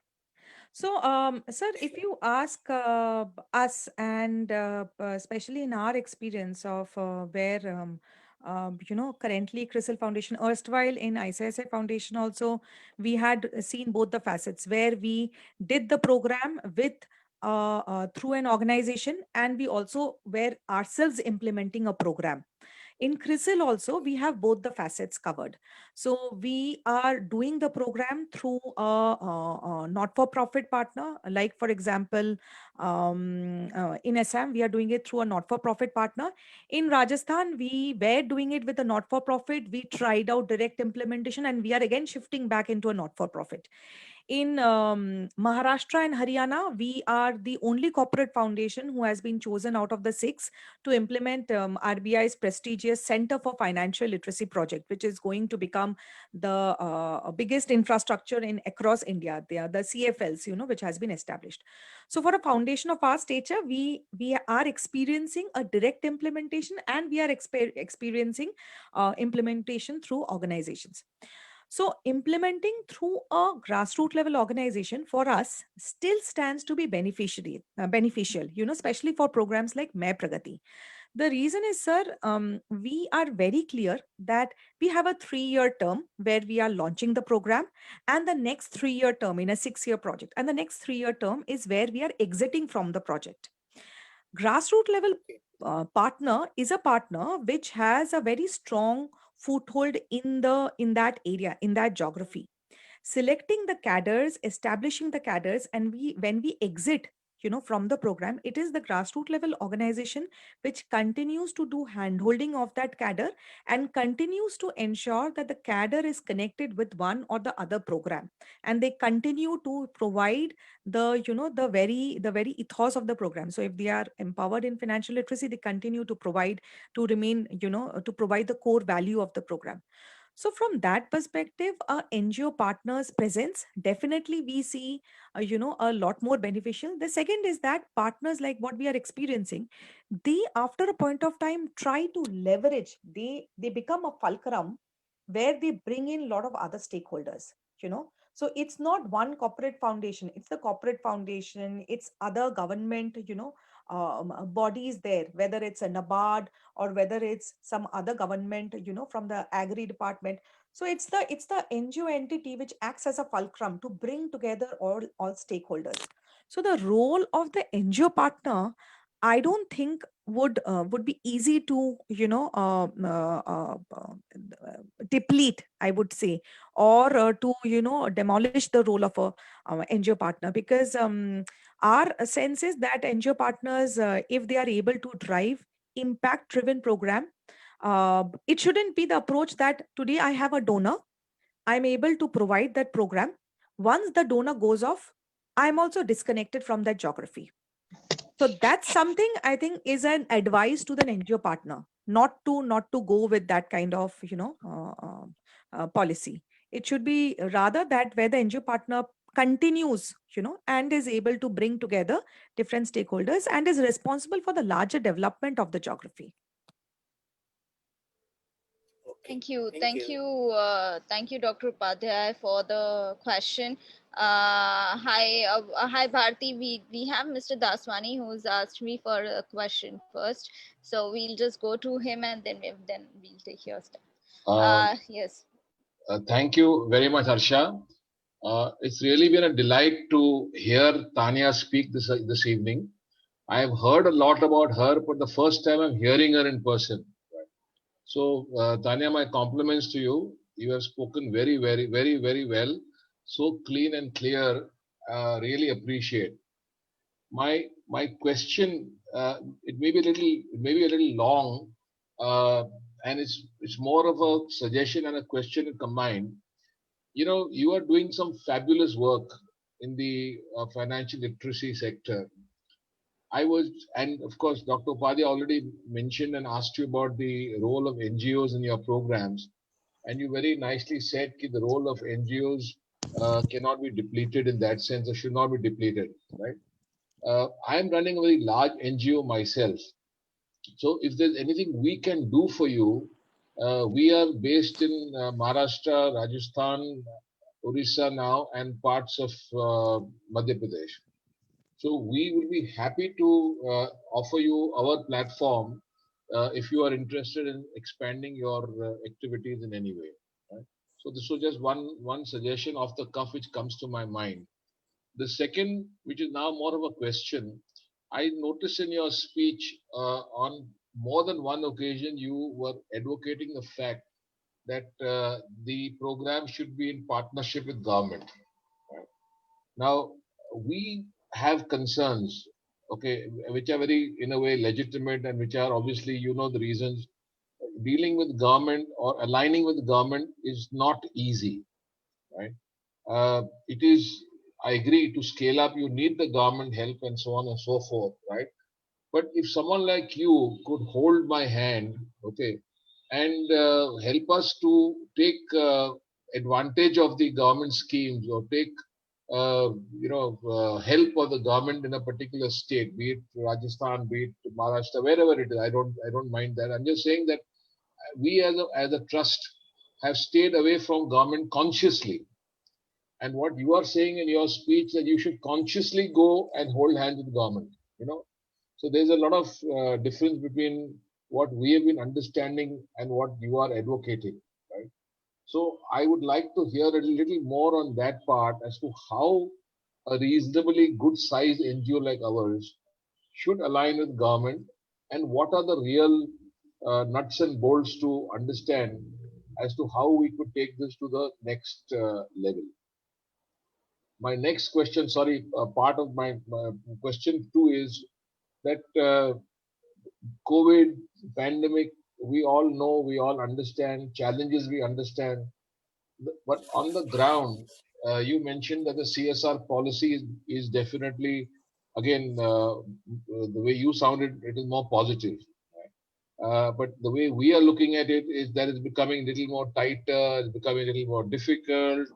So, sir, if you ask us, and especially in our experience of where, currently CRISIL Foundation, erstwhile in IICSR Foundation also, we had seen both the facets where we did the program with through an organization, and we also were ourselves implementing a program. In CRISIL also, we have both the facets covered. So we are doing the program through a not-for-profit partner, like for example, in Assam, we are doing it through a not-for-profit partner. In Rajasthan, we were doing it with a not-for-profit. We tried out direct implementation, and we are again shifting back into a not-for-profit. In Maharashtra and Haryana, we are the only corporate foundation who has been chosen out of the six to implement RBI's prestigious Center for Financial Literacy project, which is going to become the biggest infrastructure in across India. They are the CFLs, which has been established. So for a foundation of our stature, we are experiencing a direct implementation, and we are experiencing implementation through organizations. So implementing through a grassroots level organization for us still stands to be beneficial, especially for programs like Mein Pragati. The reason is, sir, we are very clear that we have a 3-year term where we are launching the program, and the next 3-year term in a 6-year project, and the next 3-year term is where we are exiting from the project. Grassroots level partner is a partner which has a very strong foothold in that area, in that geography. Selecting the cadres, establishing the cadres, and when we exit from the program, it is the grassroots level organization which continues to do handholding of that cadre and continues to ensure that the cadre is connected with one or the other program, and they continue to provide the very ethos of the program. So if they are empowered in financial literacy, they continue to provide, to remain, to provide the core value of the program. So from that perspective, our NGO partners presence, definitely we see, a lot more beneficial. The second is that partners like what we are experiencing, they after a point of time try to leverage, they become a fulcrum where they bring in a lot of other stakeholders, so it's not one corporate foundation, it's the corporate foundation, it's other government, bodies there, whether it's a NABARD or whether it's some other government, from the agri department. So it's the NGO entity which acts as a fulcrum to bring together all stakeholders. So the role of the NGO partner, I don't think would be easy to deplete, I would say, or to demolish the role of a NGO partner, because our sense is that NGO partners, if they are able to drive impact driven program, it shouldn't be the approach that today I have a donor, I'm able to provide that program, once the donor goes off, I'm also disconnected from that geography. So that's something I think is an advice to the NGO partner, not to go with that kind of policy. It should be rather that where the NGO partner continues, and is able to bring together different stakeholders and is responsible for the larger development of the geography. Okay, Thank you. thank Thank you. you. Thank you, Dr. Upadhyay, for the question. Hi, Bharti. We have Mr. Daswani who's asked me for a question first. So we'll just go to him and then we'll take your step. Yes. Thank you very much, Harsha. It's really been a delight to hear Tania speak this evening. I have heard a lot about her, but the first time I'm hearing her in person. So, Tania, my compliments to you. You have spoken very, very, very, very well. So clean and clear. Really appreciate. My question. It may be a little long, and it's more of a suggestion and a question combined. You are doing some fabulous work in the financial literacy sector. And of course, Dr. Upadhyay already mentioned and asked you about the role of NGOs in your programs. And you very nicely said that the role of NGOs cannot be depleted in that sense, or should not be depleted, right? I'm running a very large NGO myself. So if there's anything we can do for you, we are based in Maharashtra, Rajasthan, Orissa now, and parts of Madhya Pradesh. So we will be happy to offer you our platform if you are interested in expanding your activities in any way. Right? So this was just one suggestion off the cuff which comes to my mind. The second, which is now more of a question, I noticed in your speech on more than one occasion you were advocating the fact that the program should be in partnership with government. Right? Now, we have concerns, okay, which are very, in a way, legitimate and which are obviously, the reasons. Dealing with government or aligning with government is not easy, right? It is, I agree, to scale up, you need the government help and so on and so forth, right? But if someone like you could hold my hand, okay, and help us to take advantage of the government schemes or take help of the government in a particular state, be it Rajasthan, be it Maharashtra, wherever it is. I don't mind that. I'm just saying that we as a trust have stayed away from government consciously. And what you are saying in your speech that you should consciously go and hold hands with government. So there's a lot of difference between what we have been understanding and what you are advocating, right? So I would like to hear a little more on that part as to how a reasonably good sized NGO like ours should align with government and what are the real nuts and bolts to understand as to how we could take this to the next level. My next question, sorry, part of my question two is that COVID pandemic, we all know, we all understand, challenges we understand. But on the ground, you mentioned that the CSR policy is definitely, again, the way you sounded, it is more positive. But the way we are looking at it is that it's becoming a little more tighter, it's becoming a little more difficult,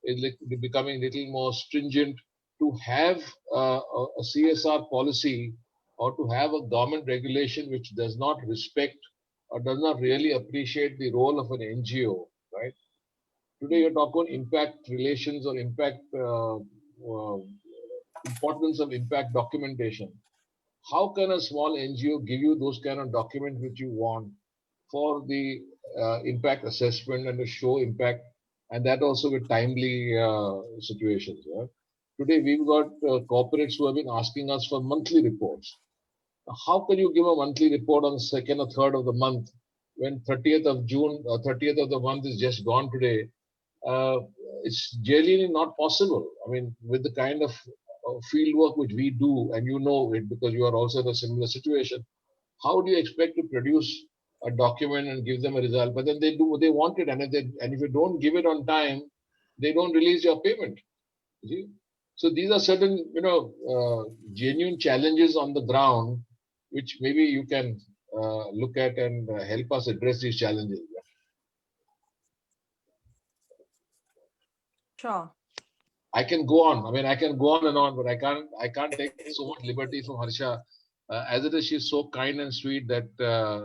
it's becoming a little more stringent. To have a CSR policy or to have a government regulation which does not respect or does not really appreciate the role of an NGO, right? Today you're talking impact relations or impact importance of impact documentation. How can a small NGO give you those kind of documents which you want for the impact assessment and to show impact, and that also with timely situations? Right? Today we've got corporates who have been asking us for monthly reports. How can you give a monthly report on the second or third of the month when 30th of June or 30th of the month is just gone today? It's genuinely not possible. I mean, with the kind of field work which we do, and you know it because you are also in a similar situation, how do you expect to produce a document and give them a result? But then they do what they want it, and if you don't give it on time, they don't release your payment. You see? So these are certain, genuine challenges on the ground, which maybe you can look at and help us address these challenges. Sure. I can go on. I mean, I can go on and on, but I can't take so much liberty from Harsha. As it is, she's so kind and sweet that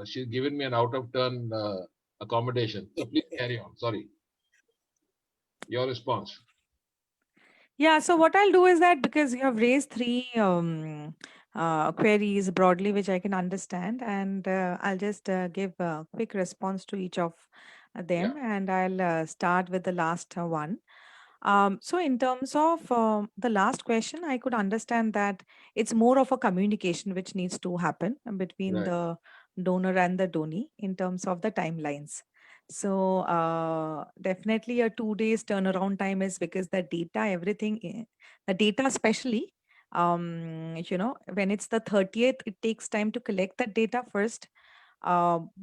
she's given me an out of turn accommodation. So please carry on. Sorry. Your response. Yeah, so what I'll do is that because you have raised three queries broadly, which I can understand, and I'll just give a quick response to each of Yeah. them, and I'll start with the last one. So, in terms of the last question, I could understand that it's more of a communication which needs to happen between Right. the donor and the donee in terms of the timelines. So, definitely a 2 days turnaround time is because the data, everything, the data, especially, when it's the 30th, it takes time to collect that data first,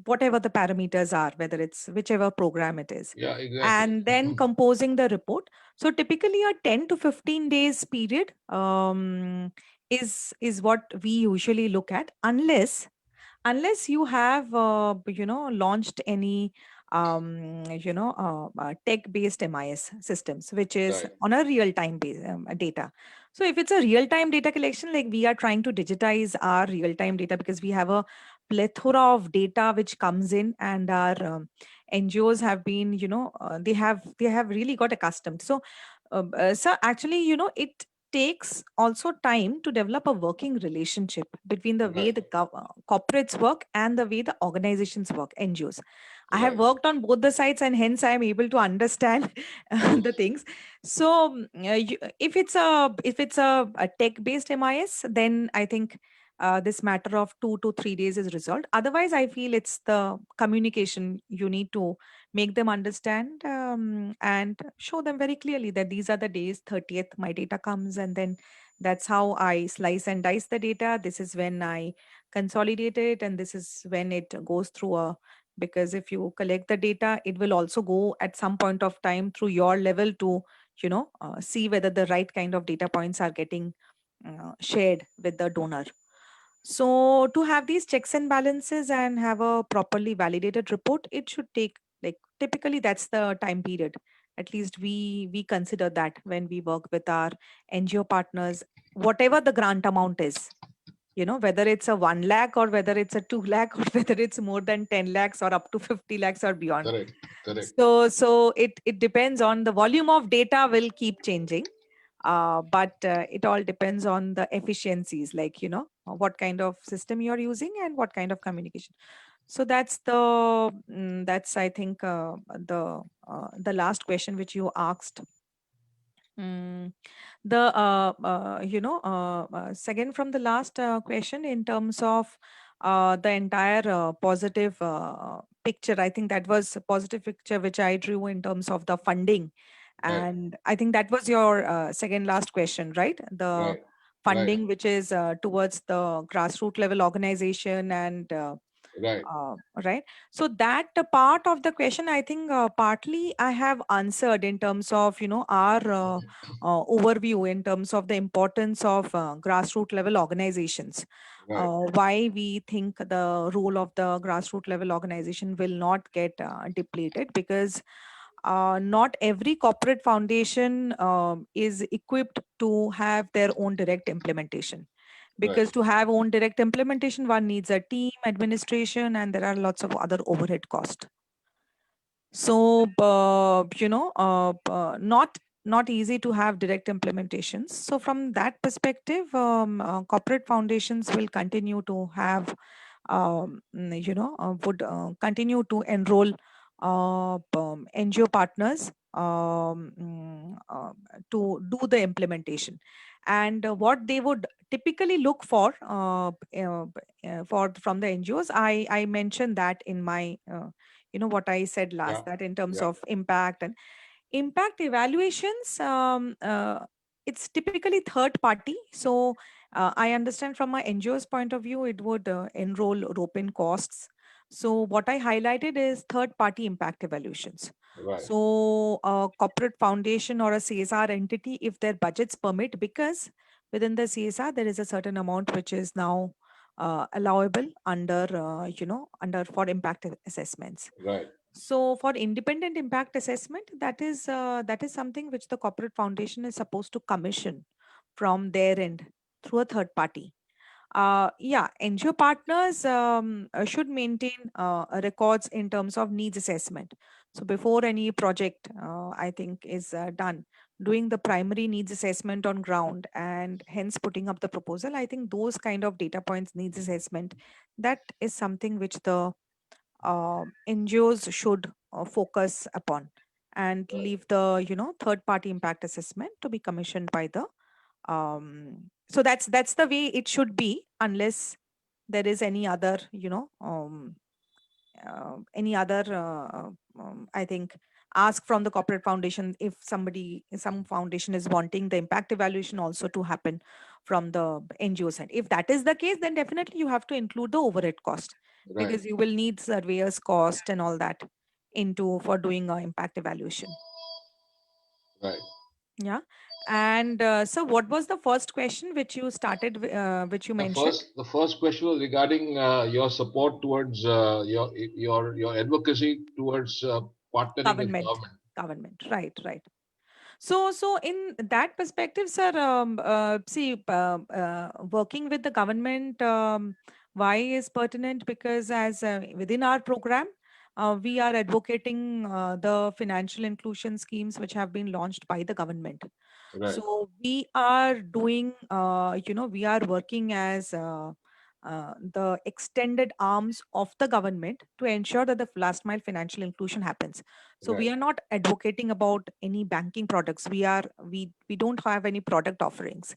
whatever the parameters are, whether it's whichever program it is, Yeah, exactly. and then composing the report. So typically a 10 to 15 days period is what we usually look at, unless you have launched any tech based MIS systems which is Right. on a real time base data. So if it's a real time data collection, like we are trying to digitize our real time data because we have a plethora of data which comes in, and our NGOs have been, they have really got accustomed. So actually, it takes also time to develop a working relationship between the way Right. the corporates work and the way the organizations work, NGOs. I have Right. worked on both the sides, and hence I am able to understand Yes. the things. So if it's a tech based MIS, then I think this matter of 2 to 3 days is resolved. Otherwise, I feel it's the communication. You need to make them understand, and show them very clearly that these are the days 30th my data comes, and then that's how I slice and dice the data. This is when I consolidate it, and this is when it goes through a, because if you collect the data, it will also go at some point of time through your level to see whether the right kind of data points are getting shared with the donor. So to have these checks and balances and have a properly validated report, it should take, like, typically that's the time period. At least we consider that when we work with our NGO partners, whatever the grant amount is, whether it's a 1 lakh or whether it's a 2 lakh or whether it's more than 10 lakhs or up to 50 lakhs or beyond. Correct. Correct. So it depends on the volume of data will keep changing, but it all depends on the efficiencies, like what kind of system you're using and what kind of communication. So that's I think the last question which you asked. Mm, the second from the last question, in terms of the entire positive picture, I think that was a positive picture which I drew in terms of the funding, Right. and I think that was your second last question, right? The Right. Right. funding which is towards the grassroots level organization, and Right. uh, right. So that part of the question, I think partly I have answered in terms of our overview in terms of the importance of grassroots level organizations. Right. Why we think the role of the grassroots level organization will not get depleted, because not every corporate foundation is equipped to have their own direct implementation, Right. because to have own direct implementation, one needs a team, administration, and there are lots of other overhead costs. So not easy to have direct implementations. So from that perspective, corporate foundations will continue to have would continue to enroll NGO partners to do the implementation. And what they would typically look for for from the NGOs, I mentioned that in my what I said Yeah. last, that in terms Yeah. of impact and impact evaluations, it's typically third party. So I understand from my NGO's point of view, it would enroll rope in costs. So what I highlighted is third-party impact evaluations. Right. So a corporate foundation or a CSR entity, if their budgets permit, because within the CSR there is a certain amount which is now allowable under under for impact assessments. Right. So for independent impact assessment, that is something which the corporate foundation is supposed to commission from their end through a third party. Yeah, NGO partners should maintain records in terms of needs assessment. So before any project, I think, is done, doing the primary needs assessment on ground and hence putting up the proposal, I think those kind of data points, needs assessment, that is something which the NGOs should focus upon and leave the third party impact assessment to be commissioned by the so that's the way it should be, unless there is any other any other I think ask from the corporate foundation. If some foundation is wanting the impact evaluation also to happen from the NGO side, if that is the case, then definitely you have to include the overhead cost, Right. because you will need surveyors cost and all that into for doing a impact evaluation. Right. Yeah. And so what was the first question which you started which you mentioned? The first question was regarding your support towards your advocacy towards partnering with Government. government. Government, right, right. So in that perspective, sir, see, working with the government, why is pertinent? Because as within our program, we are advocating the financial inclusion schemes which have been launched by the government. Right. So we are doing, we are working as the extended arms of the government to ensure that the last mile financial inclusion happens. So Right. we are not advocating about any banking products. We don't have any product offerings.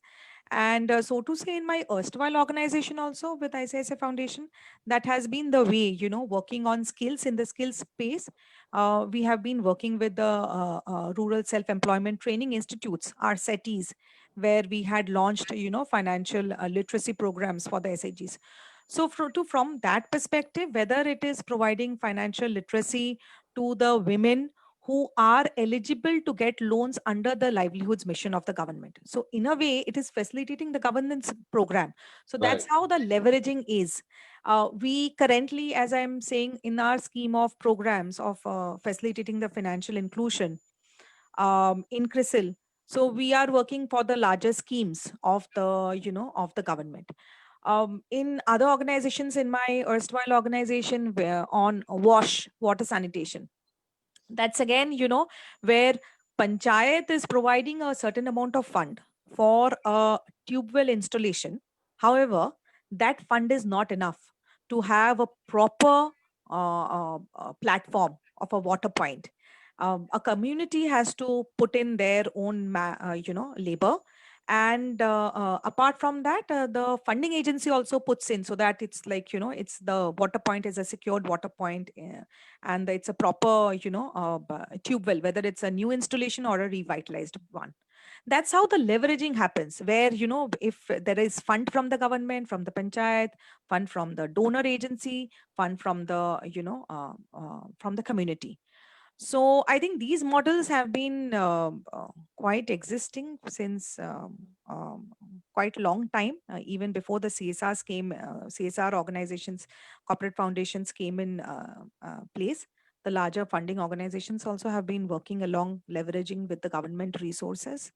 And so to say, in my erstwhile organization also with ICSR Foundation, that has been the way, working on skills in the skills space. We have been working with the Rural Self-Employment Training Institutes, our SETIs, where we had launched, financial literacy programs for the SAGs. So from that perspective, whether it is providing financial literacy to the women who are eligible to get loans under the livelihoods mission of the government. So in a way, it is facilitating the governance program. So Right. that's how the leveraging is. We currently, as I'm saying, in our scheme of programs of facilitating the financial inclusion in CRISIL, so we are working for the larger schemes of the, of the government. In other organizations, in my erstwhile organization, on wash, water sanitation, that's again, where panchayat is providing a certain amount of fund for a tube well installation. However, that fund is not enough to have a proper platform of a water point. A community has to put in their own labor, and apart from that, the funding agency also puts in, so that it's like, it's the water point is a secured water point, and it's a proper, tube well, whether it's a new installation or a revitalized one. That's how the leveraging happens, where, if there is fund from the government, from the panchayat, fund from the donor agency, fund from the, from the community. So I think these models have been quite existing since quite a long time, even before the CSRs came, CSR organizations, corporate foundations came in place. The larger funding organizations also have been working along, leveraging with the government resources.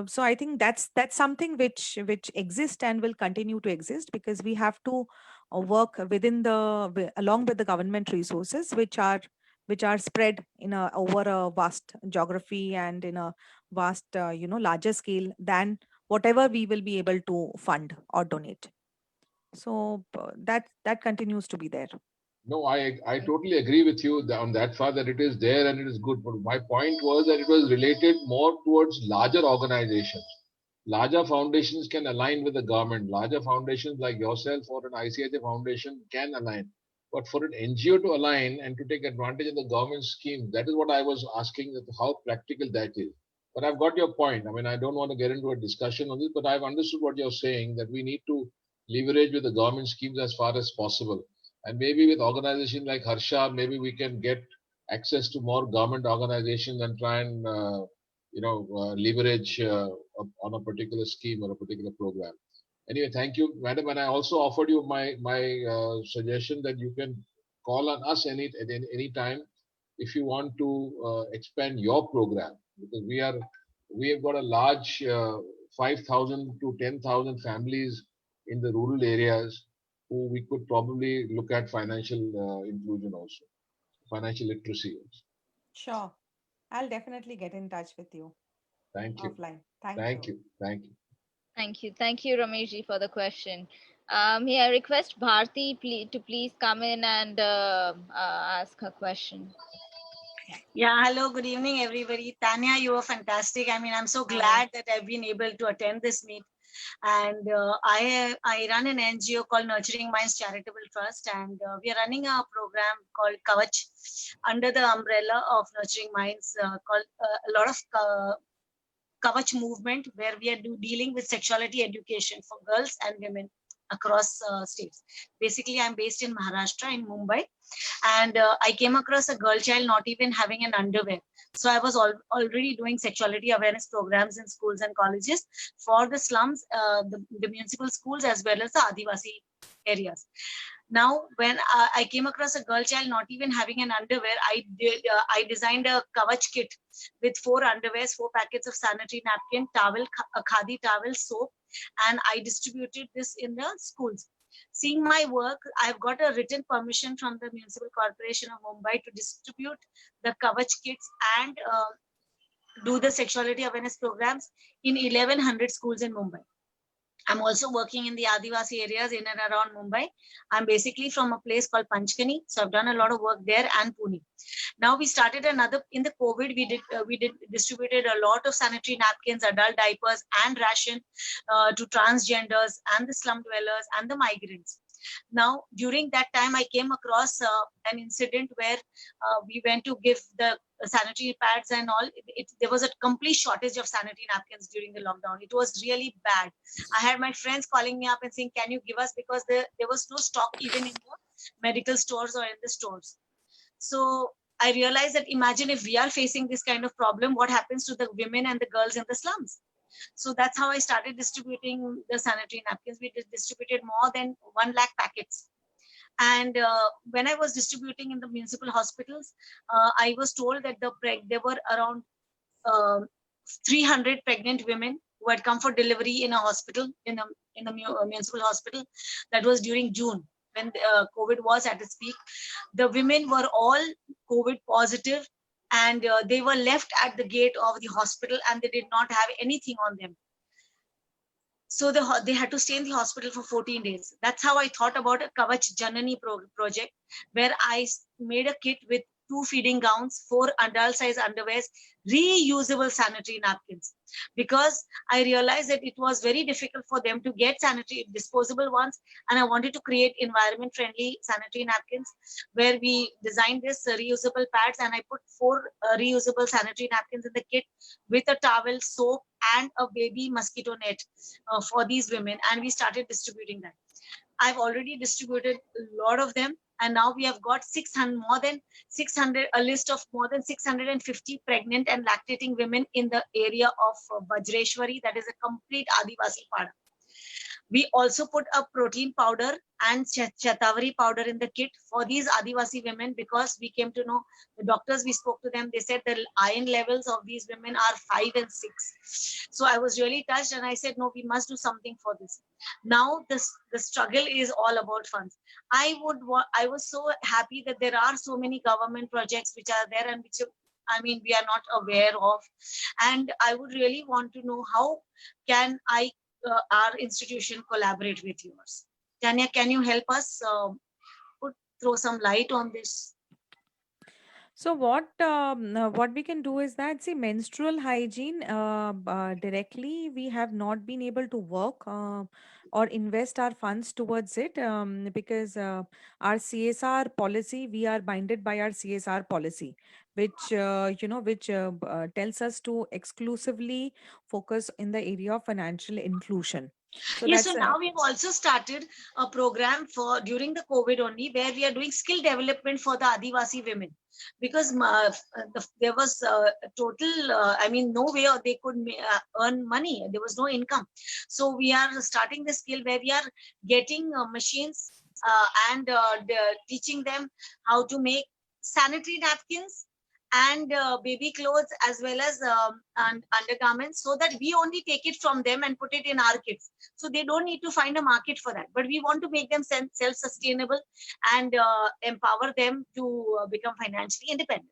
So I think that's something which exists and will continue to exist, because we have to work within along with the government resources, which are spread in a over a vast geography and in a vast larger scale than whatever we will be able to fund or donate. So that continues to be there. No, I totally agree with you on that far, that it is there and it is good. But my point was that it was related more towards larger organizations. Larger foundations can align with the government. Larger foundations like yourself or an ICICSR foundation can align. But for an NGO to align and to take advantage of the government scheme, that is what I was asking, that how practical that is. But I've got your point. I mean, I don't want to get into a discussion on this, but I've understood what you're saying, that we need to leverage with the government schemes as far as possible. And maybe with organizations like Harsha, maybe we can get access to more government organizations and try and leverage on a particular scheme or a particular program. Anyway, thank you, madam. And I also offered you my suggestion that you can call on us any time if you want to expand your program, because we have got a large 5,000 to 10,000 families in the rural areas who we could probably look at financial inclusion also, financial literacy also. Sure. I'll definitely get in touch with you Thank you. offline. Thank Thank you. you. Thank you. Thank you. Thank you, Rameshji, for the question. May I request Bharti to please come in and ask her question. Yeah, hello, good evening, everybody. Tanya, you were fantastic. I mean, I'm so glad that I've been able to attend this meet. And I run an NGO called Nurturing Minds Charitable Trust, and we are running a program called Kavach under the umbrella of Nurturing Minds, called a lot of Kavach movement, where we are dealing with sexuality education for girls and women across states. Basically, I'm based in Maharashtra, in Mumbai, and I came across a girl child not even having an underwear. So I was already doing sexuality awareness programs in schools and colleges for the slums, the municipal schools, as well as the Adivasi areas. Now, when I came across a girl child not even having an underwear, I designed a Kavach kit with 4 underwears, 4 packets of sanitary napkin, towel, a khadi towel, soap, and I distributed this in the schools. Seeing my work, I've got a written permission from the Municipal Corporation of Mumbai to distribute the Kavach kits and do the sexuality awareness programs in 1,100 schools in Mumbai. I'm also working in the Adivasi areas in and around Mumbai. I'm basically from a place called Panchkani, so I've done a lot of work there, and Pune. Now we started another, in the COVID, we distributed a lot of sanitary napkins, adult diapers, and ration to transgenders and the slum dwellers and the migrants. Now, during that time, I came across an incident where we went to give the sanitary pads and all. There was a complete shortage of sanitary napkins during the lockdown. It was really bad. I had my friends calling me up and saying, can you give us, because there was no stock even in the medical stores or in the stores. So I realized that imagine if we are facing this kind of problem, what happens to the women and the girls in the slums? So that's how I started distributing the sanitary napkins. We distributed more than 1 lakh packets. And when I was distributing in the municipal hospitals, I was told that there were around 300 pregnant women who had come for delivery in a hospital, in a municipal hospital. That was during June, when COVID was at its peak. The women were all COVID positive, and they were left at the gate of the hospital, and they did not have anything on them. So they had to stay in the hospital for 14 days. That's how I thought about a Kavach Janani project, where I made a kit with 2 feeding gowns, 4 adult size underwears, reusable sanitary napkins. Because I realized that it was very difficult for them to get sanitary disposable ones, and I wanted to create environment friendly sanitary napkins, where we designed this reusable pads, and I put 4 reusable sanitary napkins in the kit with a towel, soap, and a baby mosquito net for these women, and we started distributing that. I've already distributed a lot of them, and now we have got 600, more than 600, a list of more than 650 pregnant and lactating women in the area of Bajreshwari, that is a complete Adivasi Pada. We also put a protein powder and Shatavari powder in the kit for these Adivasi women, because we came to know, the doctors, we spoke to them, they said the iron levels of these women are 5 and 6. So I was really touched, and I said, no, we must do something for this. Now the struggle is all about funds. I was so happy that there are so many government projects which are there and which, I mean, we are not aware of. And I would really want to know, how can our institution collaborate with yours? Tanya, can you help us throw some light on this? So what we can do is that, see, menstrual hygiene directly we have not been able to work or invest our funds towards it, because our CSR policy, we are binded by our CSR policy, which tells us to exclusively focus in the area of financial inclusion. So yes, that's so now we've also started a program for during the COVID only, where we are doing skill development for the Adivasi women, because there was a total, I mean, no way they could earn money. There was no income. So we are starting the skill where we are getting machines and teaching them how to make sanitary napkins and baby clothes, as well as and undergarments, so that we only take it from them and put it in our kits. So they don't need to find a market for that. But we want to make them self-sustainable and empower them to become financially independent.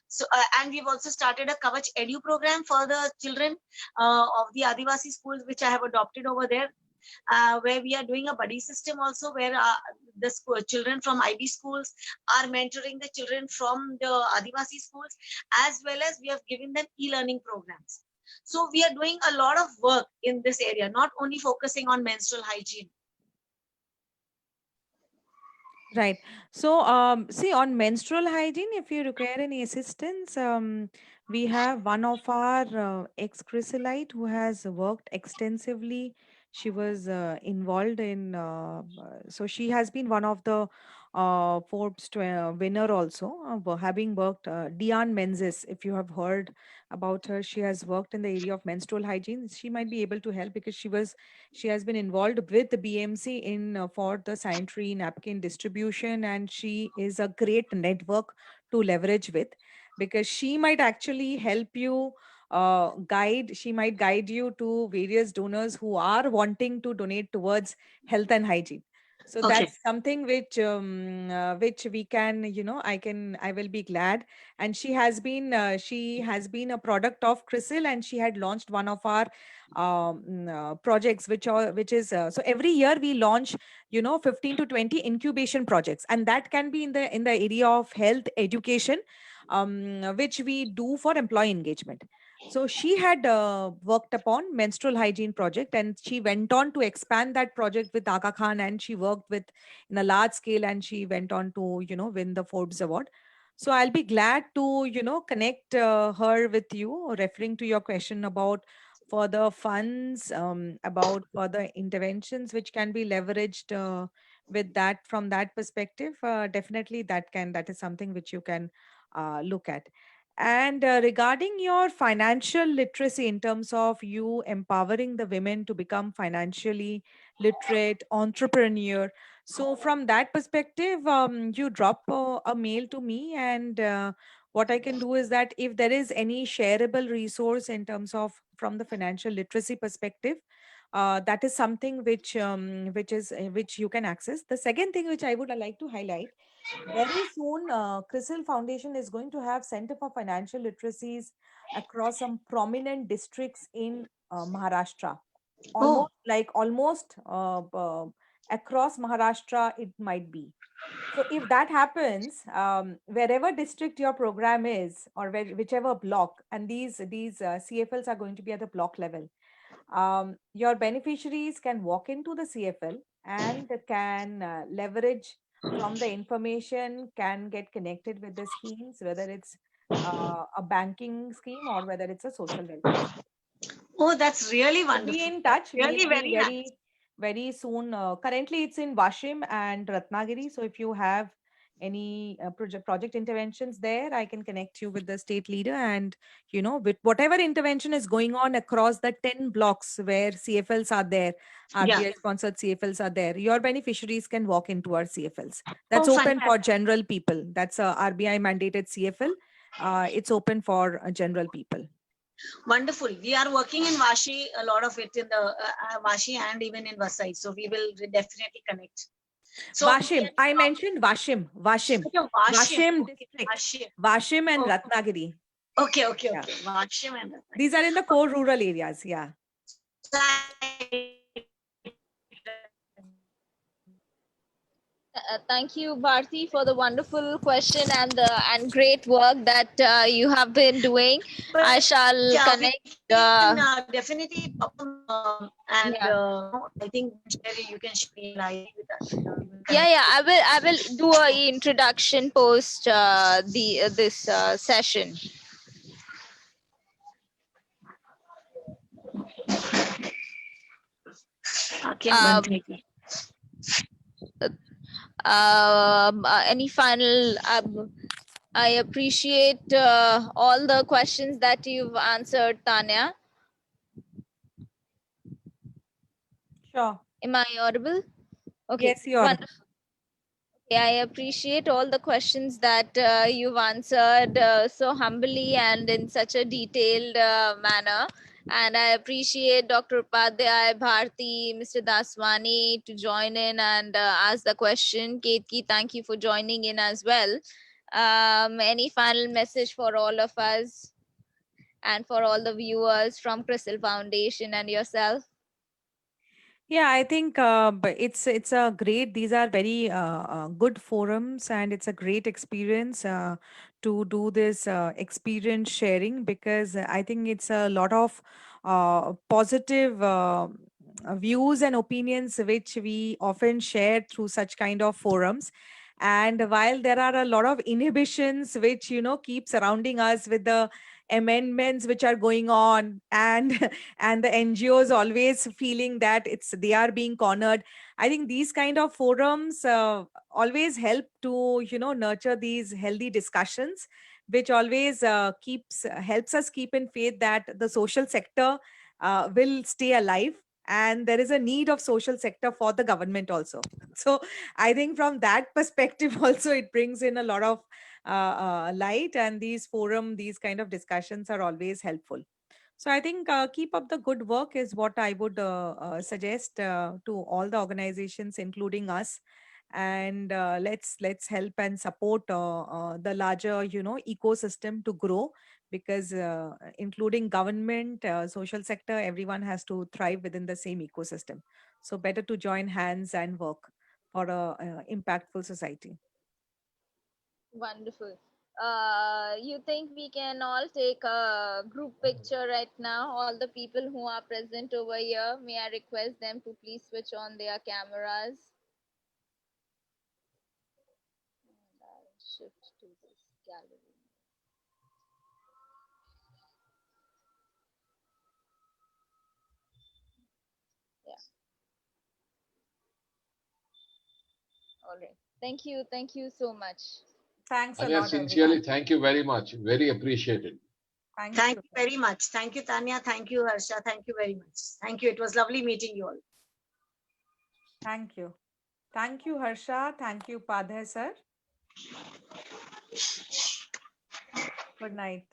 So, and we've also started a Covert Edu program for the children of the Adivasi schools, which I have adopted over there. Where we are doing a buddy system also, where the children from IB schools are mentoring the children from the Adivasi schools, as well as we have given them e-learning programs. So we are doing a lot of work in this area, not only focusing on menstrual hygiene. right. So, see, on menstrual hygiene, if you require any assistance, we have one of our ex-chrysilite who has worked extensively. She was involved in, so she has been one of the Forbes winner also, having worked, Diane Menzies, if you have heard about her. She has worked in the area of menstrual hygiene. She might be able to help because she has been involved with the BMC in for the sanitary napkin distribution, and she is a great network to leverage with, because she might actually help you guide. She might guide you to various donors who are wanting to donate towards health and hygiene. So Okay. that's something which we can, I will be glad. And she has been a product of CRISIL, and she had launched one of our projects, which is so every year we launch 15 to 20 incubation projects, and that can be in the area of health education, which we do for employee engagement. So she had worked upon menstrual hygiene project, and she went on to expand that project with Aga Khan, and she worked with in a large scale, and she went on to win the Forbes award. So I'll be glad to connect her with you, referring to your question about further funds, about further interventions which can be leveraged with that, from that perspective. Definitely that is something which you can look at. And regarding your financial literacy, in terms of you empowering the women to become financially literate, entrepreneur. So from that perspective, you drop a mail to me, and what I can do is that if there is any shareable resource in terms of from the financial literacy perspective, that is something which you can access. The second thing which I would like to highlight, very soon, CRISIL Foundation is going to have Center for Financial Literacies across some prominent districts in Maharashtra. Oh, Almost across Maharashtra, it might be. So if that happens, wherever district your program is, or whichever block, and these CFLs are going to be at the block level, your beneficiaries can walk into the CFL and can leverage from the information, can get connected with the schemes, whether it's a banking scheme or whether it's a social welfare scheme. oh, that's really So be wonderful. in touch. Really We'll be very nice. very soon. Currently, it's in Washim and Ratnagiri. So if you have any project interventions there, I can connect you with the state leader, and with whatever intervention is going on across the 10 blocks where CFLs are there, Yeah. RBI sponsored CFLs are there, your beneficiaries can walk into our CFLs. That's Oh, open for fantastic. general people. That's a RBI mandated CFL. It's open for general people. Wonderful. We are working in Vashi, a lot of it in the Vashi and even in Vasai. So we will definitely connect. So Washim. I mentioned Washim. Washim. Okay, Washim okay, district. Vashim. Washim and Oh, Ratnagiri. okay, okay, Yeah. okay. Vashim and These are in the core rural areas. Yeah. Thank you, Bharti, for the wonderful question and great work that you have been doing. But I shall yeah, connect. we can definitely and Yeah. I think you can share live with us. Yeah. I will do a introduction post this session. Any final? I appreciate all the questions that you've answered, Tania. Sure. Am I audible? Okay, Yes, you are. wonderful. I appreciate all the questions that you've answered so humbly and in such a detailed manner. And I appreciate Dr. Upadhyay, Bharti, Mr. Daswani to join in and ask the question. Ketki, thank you for joining in as well. Any final message for all of us and for all the viewers from CRISIL Foundation and yourself? Yeah, I think but it's a great. These are very good forums, and it's a great experience to do this experience sharing, because I think it's a lot of positive views and opinions which we often share through such kind of forums. And while there are a lot of inhibitions which keep surrounding us with the amendments which are going on, and and the NGOs always feeling that they are being cornered. I think these kind of forums always help to nurture these healthy discussions, which always helps us keep in faith that the social sector will stay alive, and there is a need of social sector for the government also. So I think from that perspective also it brings in a lot of light, and these kind of discussions are always helpful. So I think keep up the good work is what I would suggest to all the organizations, including us. And let's help and support the larger ecosystem to grow, because including government, social sector, everyone has to thrive within the same ecosystem. So better to join hands and work for a impactful society. Wonderful. You think we can all take a group picture right now? All the people who are present over here, may I request them to please switch on their cameras? And I'll shift to this gallery. Yeah. All right. Thank you. Thank you so much. Thanks a Tanya, lot, sincerely, everyone. thank you very much. Very appreciated. Thank you very much. Thank you, Tanya. Thank you, Harsha. Thank you very much. Thank you. It was lovely meeting you all. Thank you. Thank you, Harsha. Thank you, Padhe sir. Good night.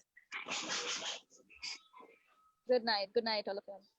Good night. Good night, all of you.